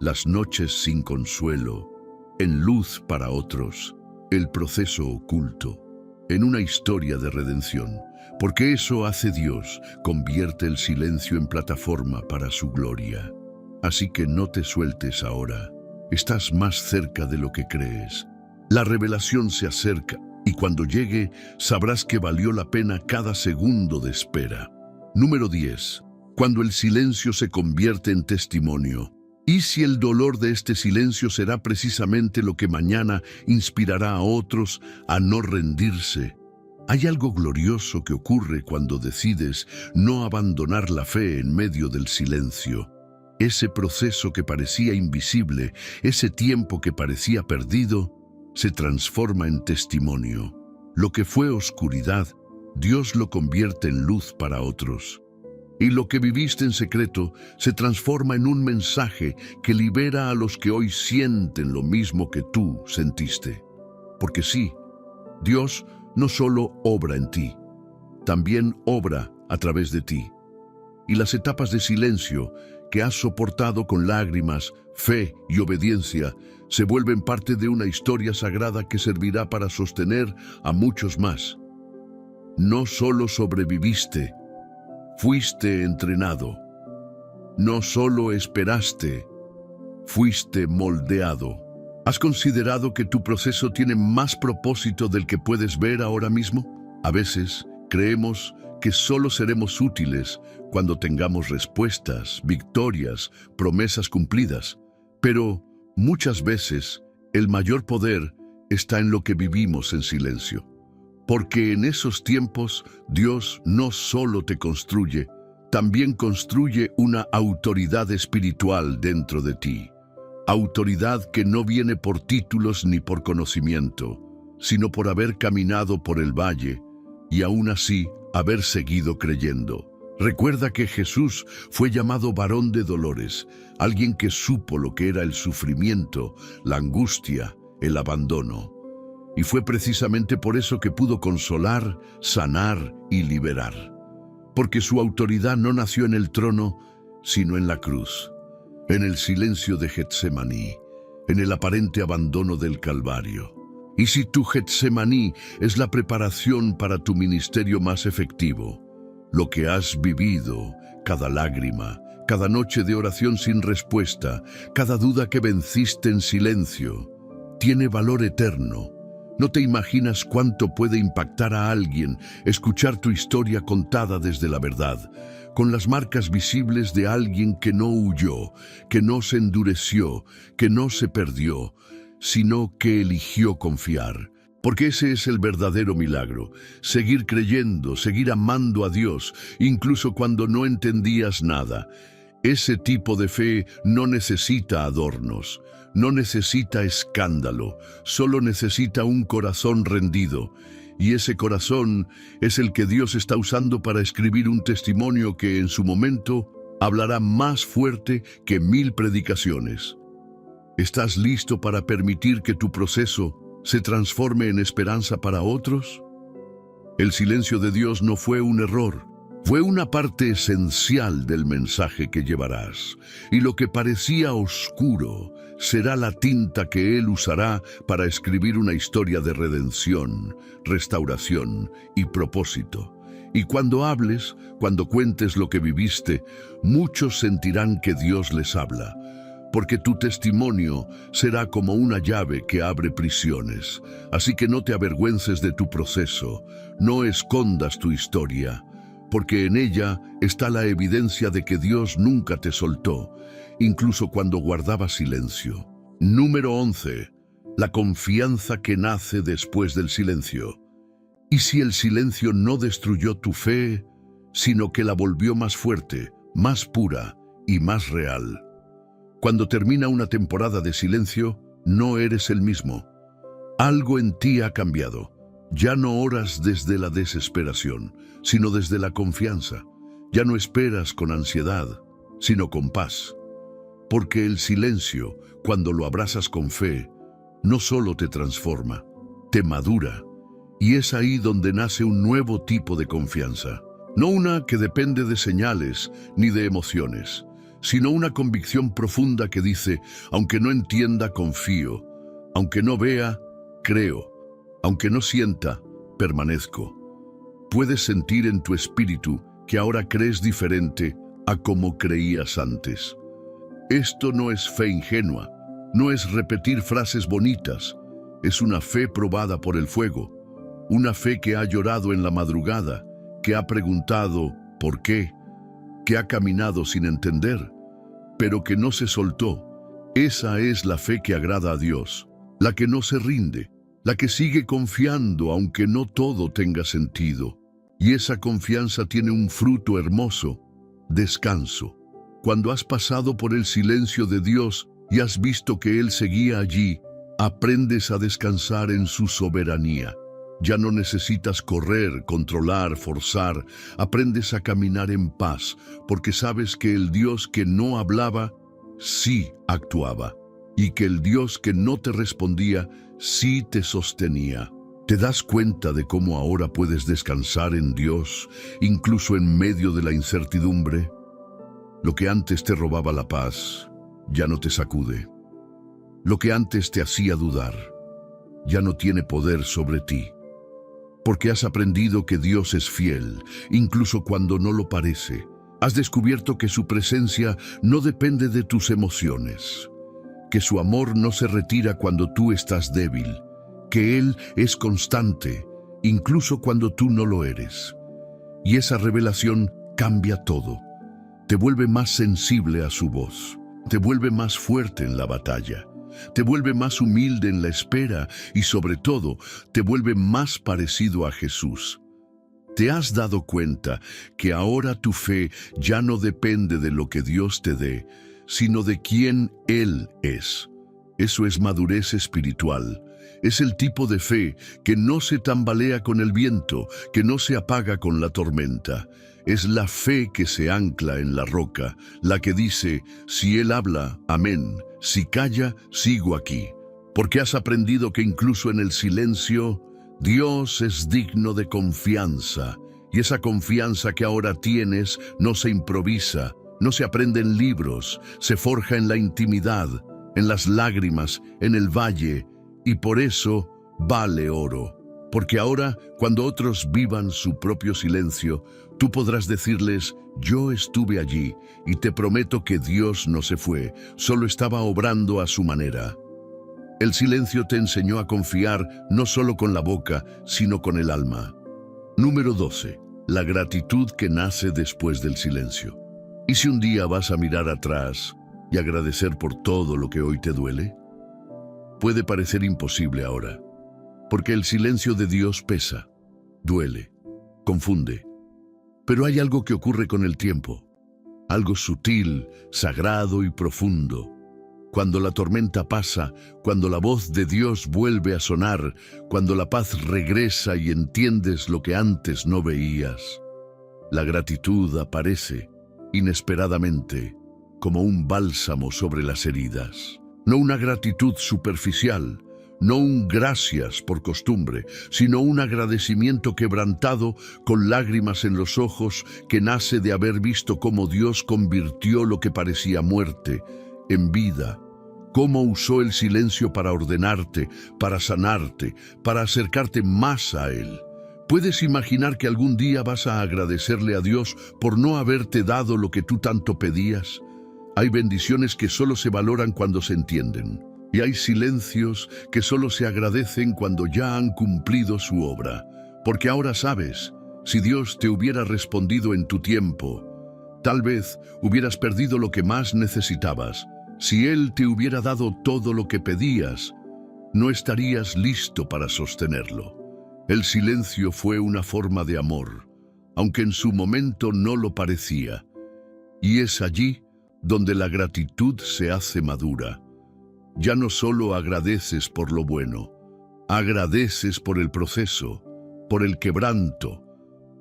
Las noches sin consuelo, en luz para otros, el proceso oculto, en una historia de redención. Porque eso hace Dios, convierte el silencio en plataforma para su gloria. Así que no te sueltes ahora, estás más cerca de lo que crees. La revelación se acerca y cuando llegue sabrás que valió la pena cada segundo de espera. Número 10. Cuando el silencio se convierte en testimonio. ¿Y si el dolor de este silencio será precisamente lo que mañana inspirará a otros a no rendirse? Hay algo glorioso que ocurre cuando decides no abandonar la fe en medio del silencio. Ese proceso que parecía invisible, ese tiempo que parecía perdido, se transforma en testimonio. Lo que fue oscuridad, Dios lo convierte en luz para otros. Y lo que viviste en secreto se transforma en un mensaje que libera a los que hoy sienten lo mismo que tú sentiste. Porque sí, Dios no solo obra en ti, también obra a través de ti. Y las etapas de silencio que has soportado con lágrimas, fe y obediencia se vuelven parte de una historia sagrada que servirá para sostener a muchos más. No solo sobreviviste, fuiste entrenado. No solo esperaste, fuiste moldeado. ¿Has considerado que tu proceso tiene más propósito del que puedes ver ahora mismo? A veces creemos que solo seremos útiles cuando tengamos respuestas, victorias, promesas cumplidas. Pero muchas veces el mayor poder está en lo que vivimos en silencio. Porque en esos tiempos Dios no solo te construye, también construye una autoridad espiritual dentro de ti. Autoridad que no viene por títulos ni por conocimiento, sino por haber caminado por el valle y aún así haber seguido creyendo. Recuerda que Jesús fue llamado varón de dolores, alguien que supo lo que era el sufrimiento, la angustia, el abandono. Y fue precisamente por eso que pudo consolar, sanar y liberar. Porque su autoridad no nació en el trono, sino en la cruz. En el silencio de Getsemaní, en el aparente abandono del Calvario. Y si tu Getsemaní es la preparación para tu ministerio más efectivo, lo que has vivido, cada lágrima, cada noche de oración sin respuesta, cada duda que venciste en silencio, tiene valor eterno. No te imaginas cuánto puede impactar a alguien escuchar tu historia contada desde la verdad, con las marcas visibles de alguien que no huyó, que no se endureció, que no se perdió, sino que eligió confiar. Porque ese es el verdadero milagro, seguir creyendo, seguir amando a Dios, incluso cuando no entendías nada. Ese tipo de fe no necesita adornos, no necesita escándalo, solo necesita un corazón rendido. Y ese corazón es el que Dios está usando para escribir un testimonio que en su momento hablará más fuerte que 1000 predicaciones. ¿Estás listo para permitir que tu proceso se transforme en esperanza para otros? El silencio de Dios no fue un error, fue una parte esencial del mensaje que llevarás. Y lo que parecía oscuro será la tinta que Él usará para escribir una historia de redención, restauración y propósito. Y cuando hables, cuando cuentes lo que viviste, muchos sentirán que Dios les habla, porque tu testimonio será como una llave que abre prisiones. Así que no te avergüences de tu proceso, no escondas tu historia, porque en ella está la evidencia de que Dios nunca te soltó, incluso cuando guardabas silencio. Número 11. La confianza que nace después del silencio. ¿Y si el silencio no destruyó tu fe, sino que la volvió más fuerte, más pura y más real? Cuando termina una temporada de silencio, no eres el mismo. Algo en ti ha cambiado. Ya no oras desde la desesperación, sino desde la confianza. Ya no esperas con ansiedad, sino con paz. Porque el silencio, cuando lo abrazas con fe, no solo te transforma, te madura. Y es ahí donde nace un nuevo tipo de confianza. No una que depende de señales ni de emociones, sino una convicción profunda que dice, aunque no entienda, confío. Aunque no vea, creo. Aunque no sienta, permanezco. Puedes sentir en tu espíritu que ahora crees diferente a como creías antes. Esto no es fe ingenua, no es repetir frases bonitas, es una fe probada por el fuego, una fe que ha llorado en la madrugada, que ha preguntado ¿por qué?, que ha caminado sin entender, pero que no se soltó. Esa es la fe que agrada a Dios, la que no se rinde, la que sigue confiando aunque no todo tenga sentido. Y esa confianza tiene un fruto hermoso: descanso. Cuando has pasado por el silencio de Dios y has visto que Él seguía allí, aprendes a descansar en su soberanía. Ya no necesitas correr, controlar, forzar. Aprendes a caminar en paz, porque sabes que el Dios que no hablaba, sí actuaba. Y que el Dios que no te respondía, sí te sostenía. ¿Te das cuenta de cómo ahora puedes descansar en Dios, incluso en medio de la incertidumbre? Lo que antes te robaba la paz, ya no te sacude. Lo que antes te hacía dudar, ya no tiene poder sobre ti. Porque has aprendido que Dios es fiel, incluso cuando no lo parece. Has descubierto que su presencia no depende de tus emociones, que su amor no se retira cuando tú estás débil, que Él es constante, incluso cuando tú no lo eres. Y esa revelación cambia todo. Te vuelve más sensible a su voz, te vuelve más fuerte en la batalla, te vuelve más humilde en la espera y sobre todo te vuelve más parecido a Jesús. ¿Te has dado cuenta que ahora tu fe ya no depende de lo que Dios te dé, sino de quién Él es? Eso es madurez espiritual. Es el tipo de fe que no se tambalea con el viento, que no se apaga con la tormenta. Es la fe que se ancla en la roca, la que dice, si Él habla, amén, si calla, sigo aquí. Porque has aprendido que incluso en el silencio, Dios es digno de confianza. Y esa confianza que ahora tienes no se improvisa, no se aprende en libros, se forja en la intimidad, en las lágrimas, en el valle, y por eso vale oro. Porque ahora, cuando otros vivan su propio silencio, tú podrás decirles, yo estuve allí y te prometo que Dios no se fue, solo estaba obrando a su manera. El silencio te enseñó a confiar no solo con la boca, sino con el alma. Número 12. La gratitud que nace después del silencio. ¿Y si un día vas a mirar atrás y agradecer por todo lo que hoy te duele? Puede parecer imposible ahora, porque el silencio de Dios pesa, duele, confunde. Pero hay algo que ocurre con el tiempo, algo sutil, sagrado y profundo. Cuando la tormenta pasa, cuando la voz de Dios vuelve a sonar, cuando la paz regresa y entiendes lo que antes no veías, la gratitud aparece inesperadamente como un bálsamo sobre las heridas. No una gratitud superficial, no un gracias por costumbre, sino un agradecimiento quebrantado con lágrimas en los ojos que nace de haber visto cómo Dios convirtió lo que parecía muerte en vida, cómo usó el silencio para ordenarte, para sanarte, para acercarte más a Él. ¿Puedes imaginar que algún día vas a agradecerle a Dios por no haberte dado lo que tú tanto pedías? Hay bendiciones que solo se valoran cuando se entienden. Y hay silencios que solo se agradecen cuando ya han cumplido su obra. Porque ahora sabes Si Dios te hubiera respondido en tu tiempo, tal vez hubieras perdido lo que más necesitabas. Si Él te hubiera dado todo lo que pedías, no estarías listo para sostenerlo. El silencio fue una forma de amor, aunque en su momento no lo parecía. Y es allí donde la gratitud se hace madura. Ya no solo agradeces por lo bueno, agradeces por el proceso, por el quebranto,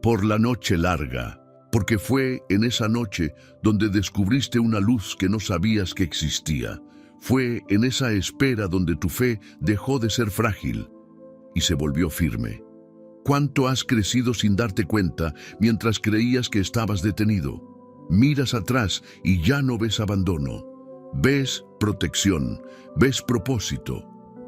por la noche larga, porque fue en esa noche donde descubriste una luz que no sabías que existía. Fue en esa espera donde tu fe dejó de ser frágil y se volvió firme. ¿Cuánto has crecido sin darte cuenta mientras creías que estabas detenido? Miras atrás y ya no ves abandono. Ves protección, ves propósito,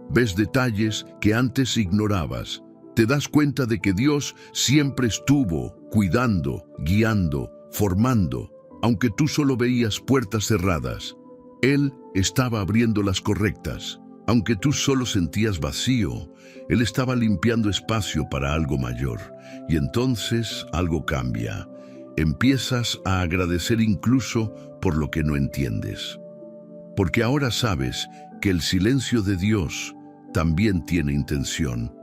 ves detalles que antes ignorabas. Te das cuenta de que Dios siempre estuvo cuidando, guiando, formando. Aunque tú solo veías puertas cerradas, Él estaba abriendo las correctas. Aunque tú solo sentías vacío, Él estaba limpiando espacio para algo mayor. Y entonces algo cambia. Empiezas a agradecer incluso por lo que no entiendes. Porque ahora sabes que el silencio de Dios también tiene intención.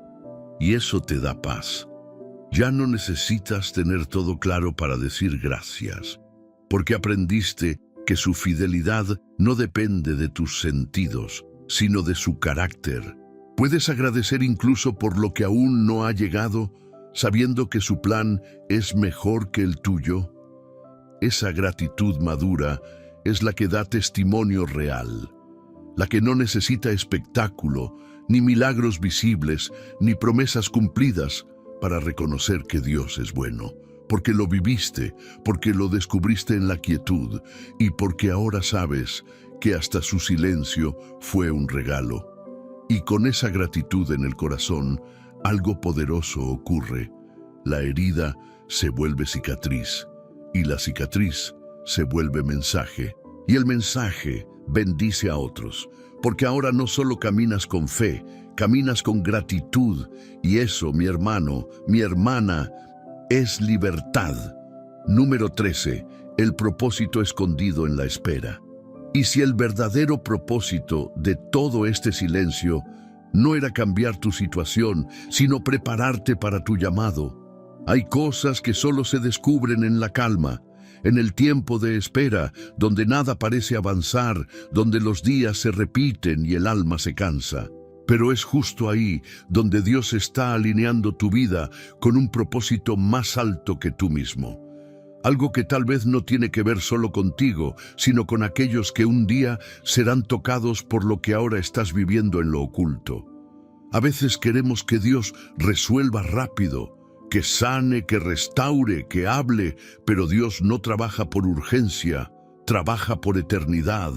Y eso te da paz. Ya no necesitas tener todo claro para decir gracias, porque aprendiste que su fidelidad no depende de tus sentidos, sino de su carácter. Puedes agradecer incluso por lo que aún no ha llegado, sabiendo que su plan es mejor que el tuyo. Esa gratitud madura es la que da testimonio real, la que no necesita espectáculo, ni milagros visibles, ni promesas cumplidas para reconocer que Dios es bueno, porque lo viviste, porque lo descubriste en la quietud y porque ahora sabes que hasta su silencio fue un regalo. Y con esa gratitud en el corazón, algo poderoso ocurre. La herida se vuelve cicatriz y la cicatriz se vuelve mensaje. Y el mensaje bendice a otros, porque ahora no solo caminas con fe, caminas con gratitud. Y eso, mi hermano, mi hermana, es libertad. Número 13. El propósito escondido en la espera. Y si el verdadero propósito de todo este silencio no era cambiar tu situación, sino prepararte para tu llamado. Hay cosas que solo se descubren en la calma, en el tiempo de espera, donde nada parece avanzar, donde los días se repiten y el alma se cansa. Pero es justo ahí donde Dios está alineando tu vida con un propósito más alto que tú mismo. Algo que tal vez no tiene que ver solo contigo, sino con aquellos que un día serán tocados por lo que ahora estás viviendo en lo oculto. A veces queremos que Dios resuelva rápido, que sane, que restaure, que hable, pero Dios no trabaja por urgencia, trabaja por eternidad.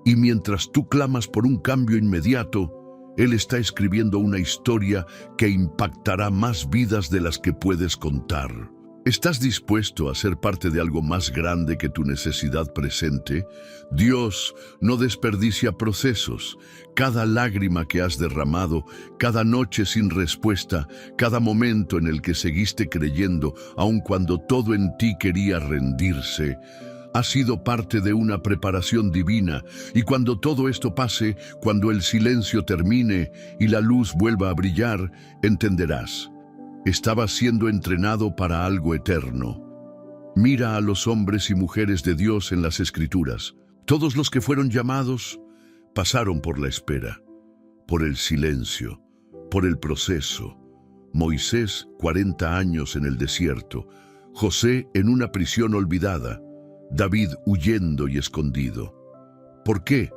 Y mientras tú clamas por un cambio inmediato, Él está escribiendo una historia que impactará más vidas de las que puedes contar. ¿Estás dispuesto a ser parte de algo más grande que tu necesidad presente? Dios no desperdicia procesos. Cada lágrima que has derramado, cada noche sin respuesta, cada momento en el que seguiste creyendo, aun cuando todo en ti quería rendirse, ha sido parte de una preparación divina. Y cuando todo esto pase, cuando el silencio termine y la luz vuelva a brillar, entenderás. Estabas siendo entrenado para algo eterno. Mira a los hombres y mujeres de Dios en las Escrituras. Todos los que fueron llamados pasaron por la espera, por el silencio, por el proceso. Moisés, 40 años en el desierto. José en una prisión olvidada. David huyendo y escondido. ¿Por qué?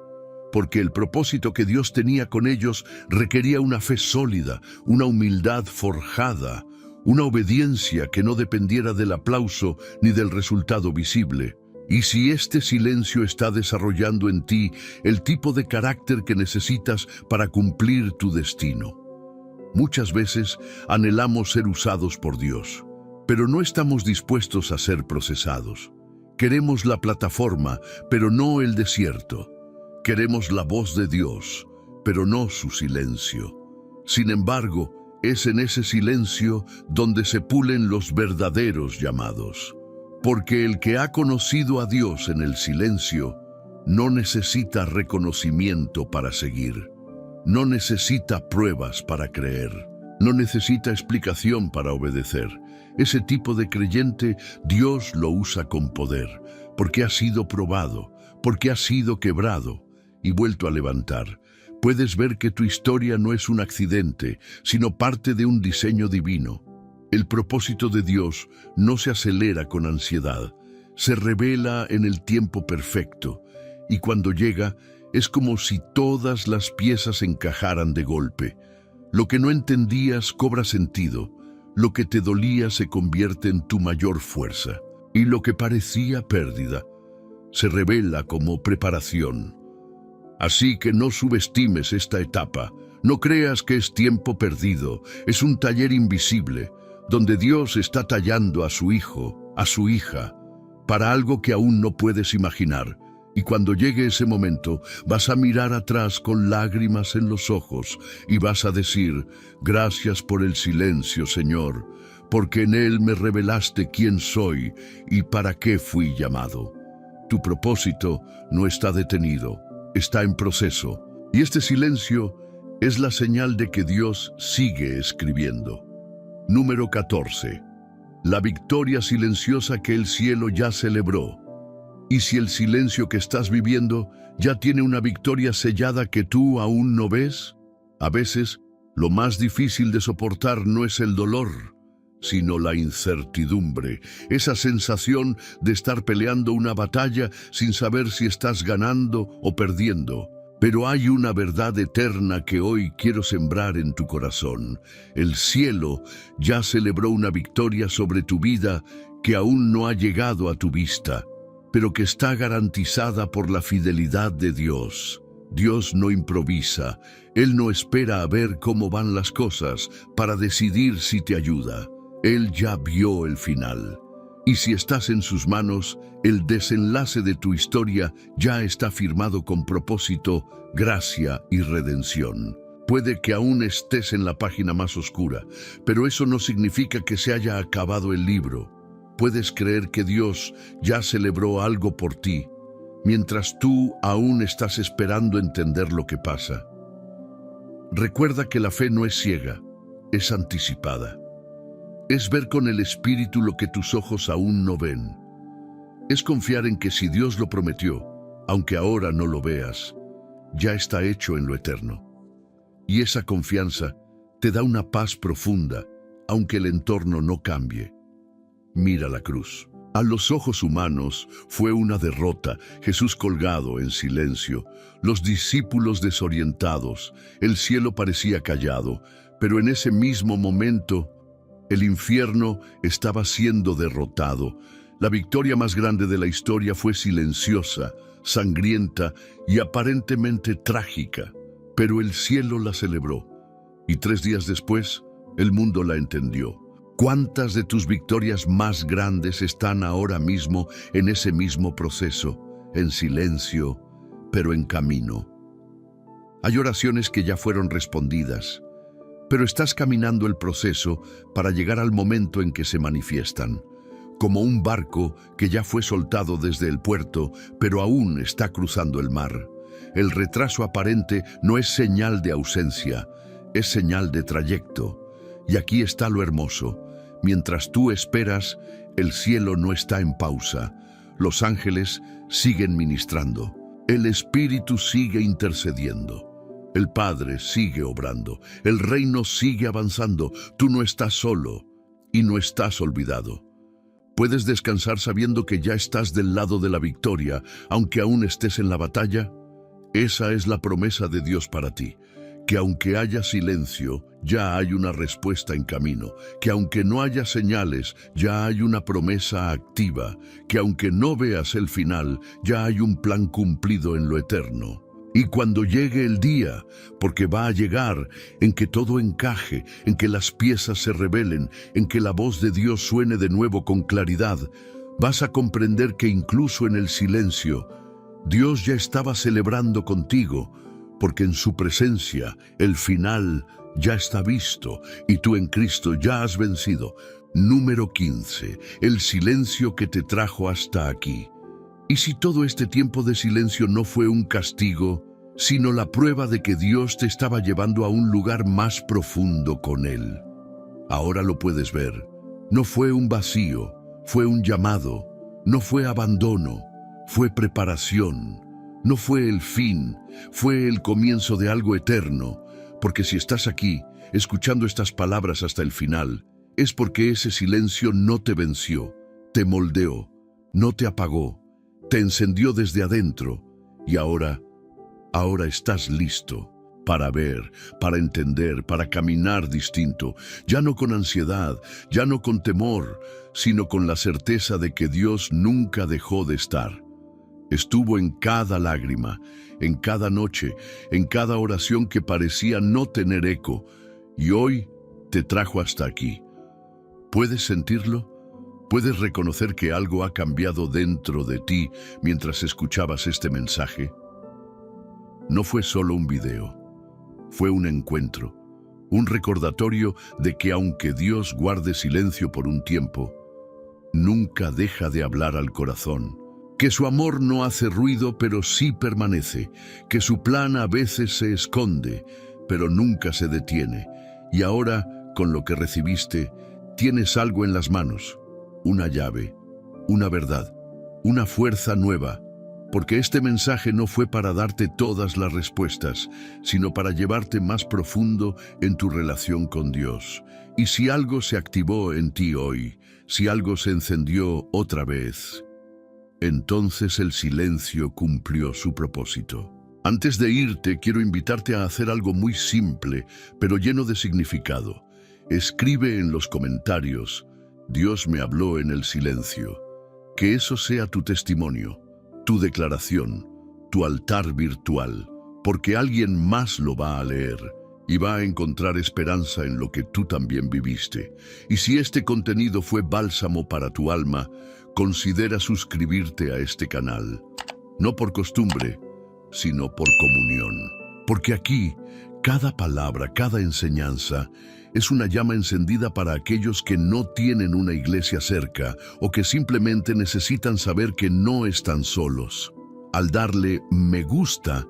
Porque el propósito que Dios tenía con ellos requería una fe sólida, una humildad forjada, una obediencia que no dependiera del aplauso ni del resultado visible. Y si este silencio está desarrollando en ti el tipo de carácter que necesitas para cumplir tu destino. Muchas veces anhelamos ser usados por Dios, pero no estamos dispuestos a ser procesados. Queremos la plataforma, pero no el desierto. Queremos la voz de Dios, pero no su silencio. Sin embargo, Es en ese silencio donde se pulen los verdaderos llamados. Porque el que ha conocido a Dios en el silencio no necesita reconocimiento para seguir. No necesita pruebas para creer. No necesita explicación para obedecer. Ese tipo de creyente Dios lo usa con poder, porque ha sido probado, porque ha sido quebrado y vuelto a levantar. Puedes ver que tu historia no es un accidente, sino parte de un diseño divino. El propósito de Dios no se acelera con ansiedad, se revela en el tiempo perfecto, y cuando llega es como si todas las piezas encajaran de golpe. Lo que no entendías cobra sentido, lo que te dolía se convierte en tu mayor fuerza, y lo que parecía pérdida se revela como preparación. Así que no subestimes esta etapa, no creas que es tiempo perdido, es un taller invisible, donde Dios está tallando a su hijo, a su hija, para algo que aún no puedes imaginar. Y cuando llegue ese momento, vas a mirar atrás con lágrimas en los ojos y vas a decir: gracias por el silencio, Señor, porque en él me revelaste quién soy y para qué fui llamado. Tu propósito no está detenido, está en proceso. Y este silencio es la señal de que Dios sigue escribiendo. Número 14. La victoria silenciosa que el cielo ya celebró. Y si el silencio que estás viviendo ya tiene una victoria sellada que tú aún no ves, a veces lo más difícil de soportar no es el dolor, sino la incertidumbre, esa sensación de estar peleando una batalla sin saber si estás ganando o perdiendo. Pero hay una verdad eterna que hoy quiero sembrar en tu corazón. El cielo ya celebró una victoria sobre tu vida que aún no ha llegado a tu vista, pero que está garantizada por la fidelidad de Dios. Dios no improvisa, Él no espera a ver cómo van las cosas para decidir si te ayuda. Él ya vio el final. Y si estás en sus manos, el desenlace de tu historia ya está firmado con propósito, gracia y redención. Puede que aún estés en la página más oscura, pero eso no significa que se haya acabado el libro. Puedes creer que Dios ya celebró algo por ti, mientras tú aún estás esperando entender lo que pasa. Recuerda que la fe no es ciega, es anticipada. Es ver con el Espíritu lo que tus ojos aún no ven. Es confiar en que si Dios lo prometió, aunque ahora no lo veas, ya está hecho en lo eterno. Y esa confianza te da una paz profunda, aunque el entorno no cambie. Mira la cruz. A los ojos humanos fue una derrota, Jesús colgado en silencio, los discípulos desorientados, el cielo parecía callado, pero en ese mismo momento el infierno estaba siendo derrotado. La victoria más grande de la historia fue silenciosa, sangrienta y aparentemente trágica, pero el cielo la celebró, y 3 días después, el mundo la entendió. ¿Cuántas de tus victorias más grandes están ahora mismo en ese mismo proceso, en silencio, pero en camino? Hay oraciones que ya fueron respondidas, pero estás caminando el proceso para llegar al momento en que se manifiestan, como un barco que ya fue soltado desde el puerto, pero aún está cruzando el mar. El retraso aparente no es señal de ausencia, es señal de trayecto. Y aquí está lo hermoso. Mientras tú esperas, el cielo no está en pausa. Los ángeles siguen ministrando. El Espíritu sigue intercediendo. El Padre sigue obrando. El reino sigue avanzando. Tú no estás solo y no estás olvidado. ¿Puedes descansar sabiendo que ya estás del lado de la victoria, aunque aún estés en la batalla? Esa es la promesa de Dios para ti. Que aunque haya silencio, ya hay una respuesta en camino, que aunque no haya señales, ya hay una promesa activa, que aunque no veas el final, ya hay un plan cumplido en lo eterno. Y cuando llegue el día, porque va a llegar, en que todo encaje, en que las piezas se revelen, en que la voz de Dios suene de nuevo con claridad, vas a comprender que incluso en el silencio, Dios ya estaba celebrando contigo, porque en su presencia el final ya está visto y tú en Cristo ya has vencido. Número 15. El silencio que te trajo hasta aquí. ¿Y si todo este tiempo de silencio no fue un castigo, sino la prueba de que Dios te estaba llevando a un lugar más profundo con Él? Ahora lo puedes ver. No fue un vacío, fue un llamado. No fue abandono, fue preparación. No fue el fin, fue el comienzo de algo eterno. Porque si estás aquí, escuchando estas palabras hasta el final, es porque ese silencio no te venció, te moldeó, no te apagó, te encendió desde adentro. Y ahora estás listo para ver, para entender, para caminar distinto, ya no con ansiedad, ya no con temor, sino con la certeza de que Dios nunca dejó de estar. Estuvo en cada lágrima, en cada noche, en cada oración que parecía no tener eco, y hoy te trajo hasta aquí. ¿Puedes sentirlo? ¿Puedes reconocer que algo ha cambiado dentro de ti mientras escuchabas este mensaje? No fue solo un video. Fue un encuentro, un recordatorio de que aunque Dios guarde silencio por un tiempo, nunca deja de hablar al corazón, que su amor no hace ruido pero sí permanece, que su plan a veces se esconde, pero nunca se detiene. Y ahora, con lo que recibiste, tienes algo en las manos, una llave, una verdad, una fuerza nueva. Porque este mensaje no fue para darte todas las respuestas, sino para llevarte más profundo en tu relación con Dios. Y si algo se activó en ti hoy, si algo se encendió otra vez, entonces el silencio cumplió su propósito. Antes de irte, quiero invitarte a hacer algo muy simple, pero lleno de significado. Escribe en los comentarios, Dios me habló en el silencio. Que eso sea tu testimonio, tu declaración, tu altar virtual, porque alguien más lo va a leer y va a encontrar esperanza en lo que tú también viviste. Y si este contenido fue bálsamo para tu alma, considera suscribirte a este canal, no por costumbre, sino por comunión. Porque aquí, cada palabra, cada enseñanza, es una llama encendida para aquellos que no tienen una iglesia cerca o que simplemente necesitan saber que no están solos. Al darle me gusta,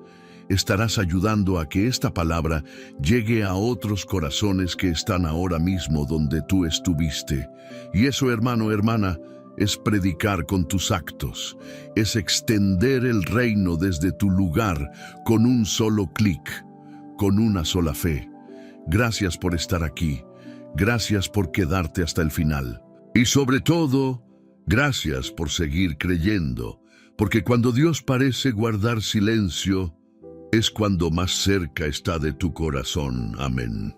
estarás ayudando a que esta palabra llegue a otros corazones que están ahora mismo donde tú estuviste. Y eso, hermano, hermana, es predicar con tus actos, es extender el reino desde tu lugar con un solo clic, con una sola fe. Gracias por estar aquí, gracias por quedarte hasta el final. Y sobre todo, gracias por seguir creyendo, porque cuando Dios parece guardar silencio, es cuando más cerca está de tu corazón. Amén.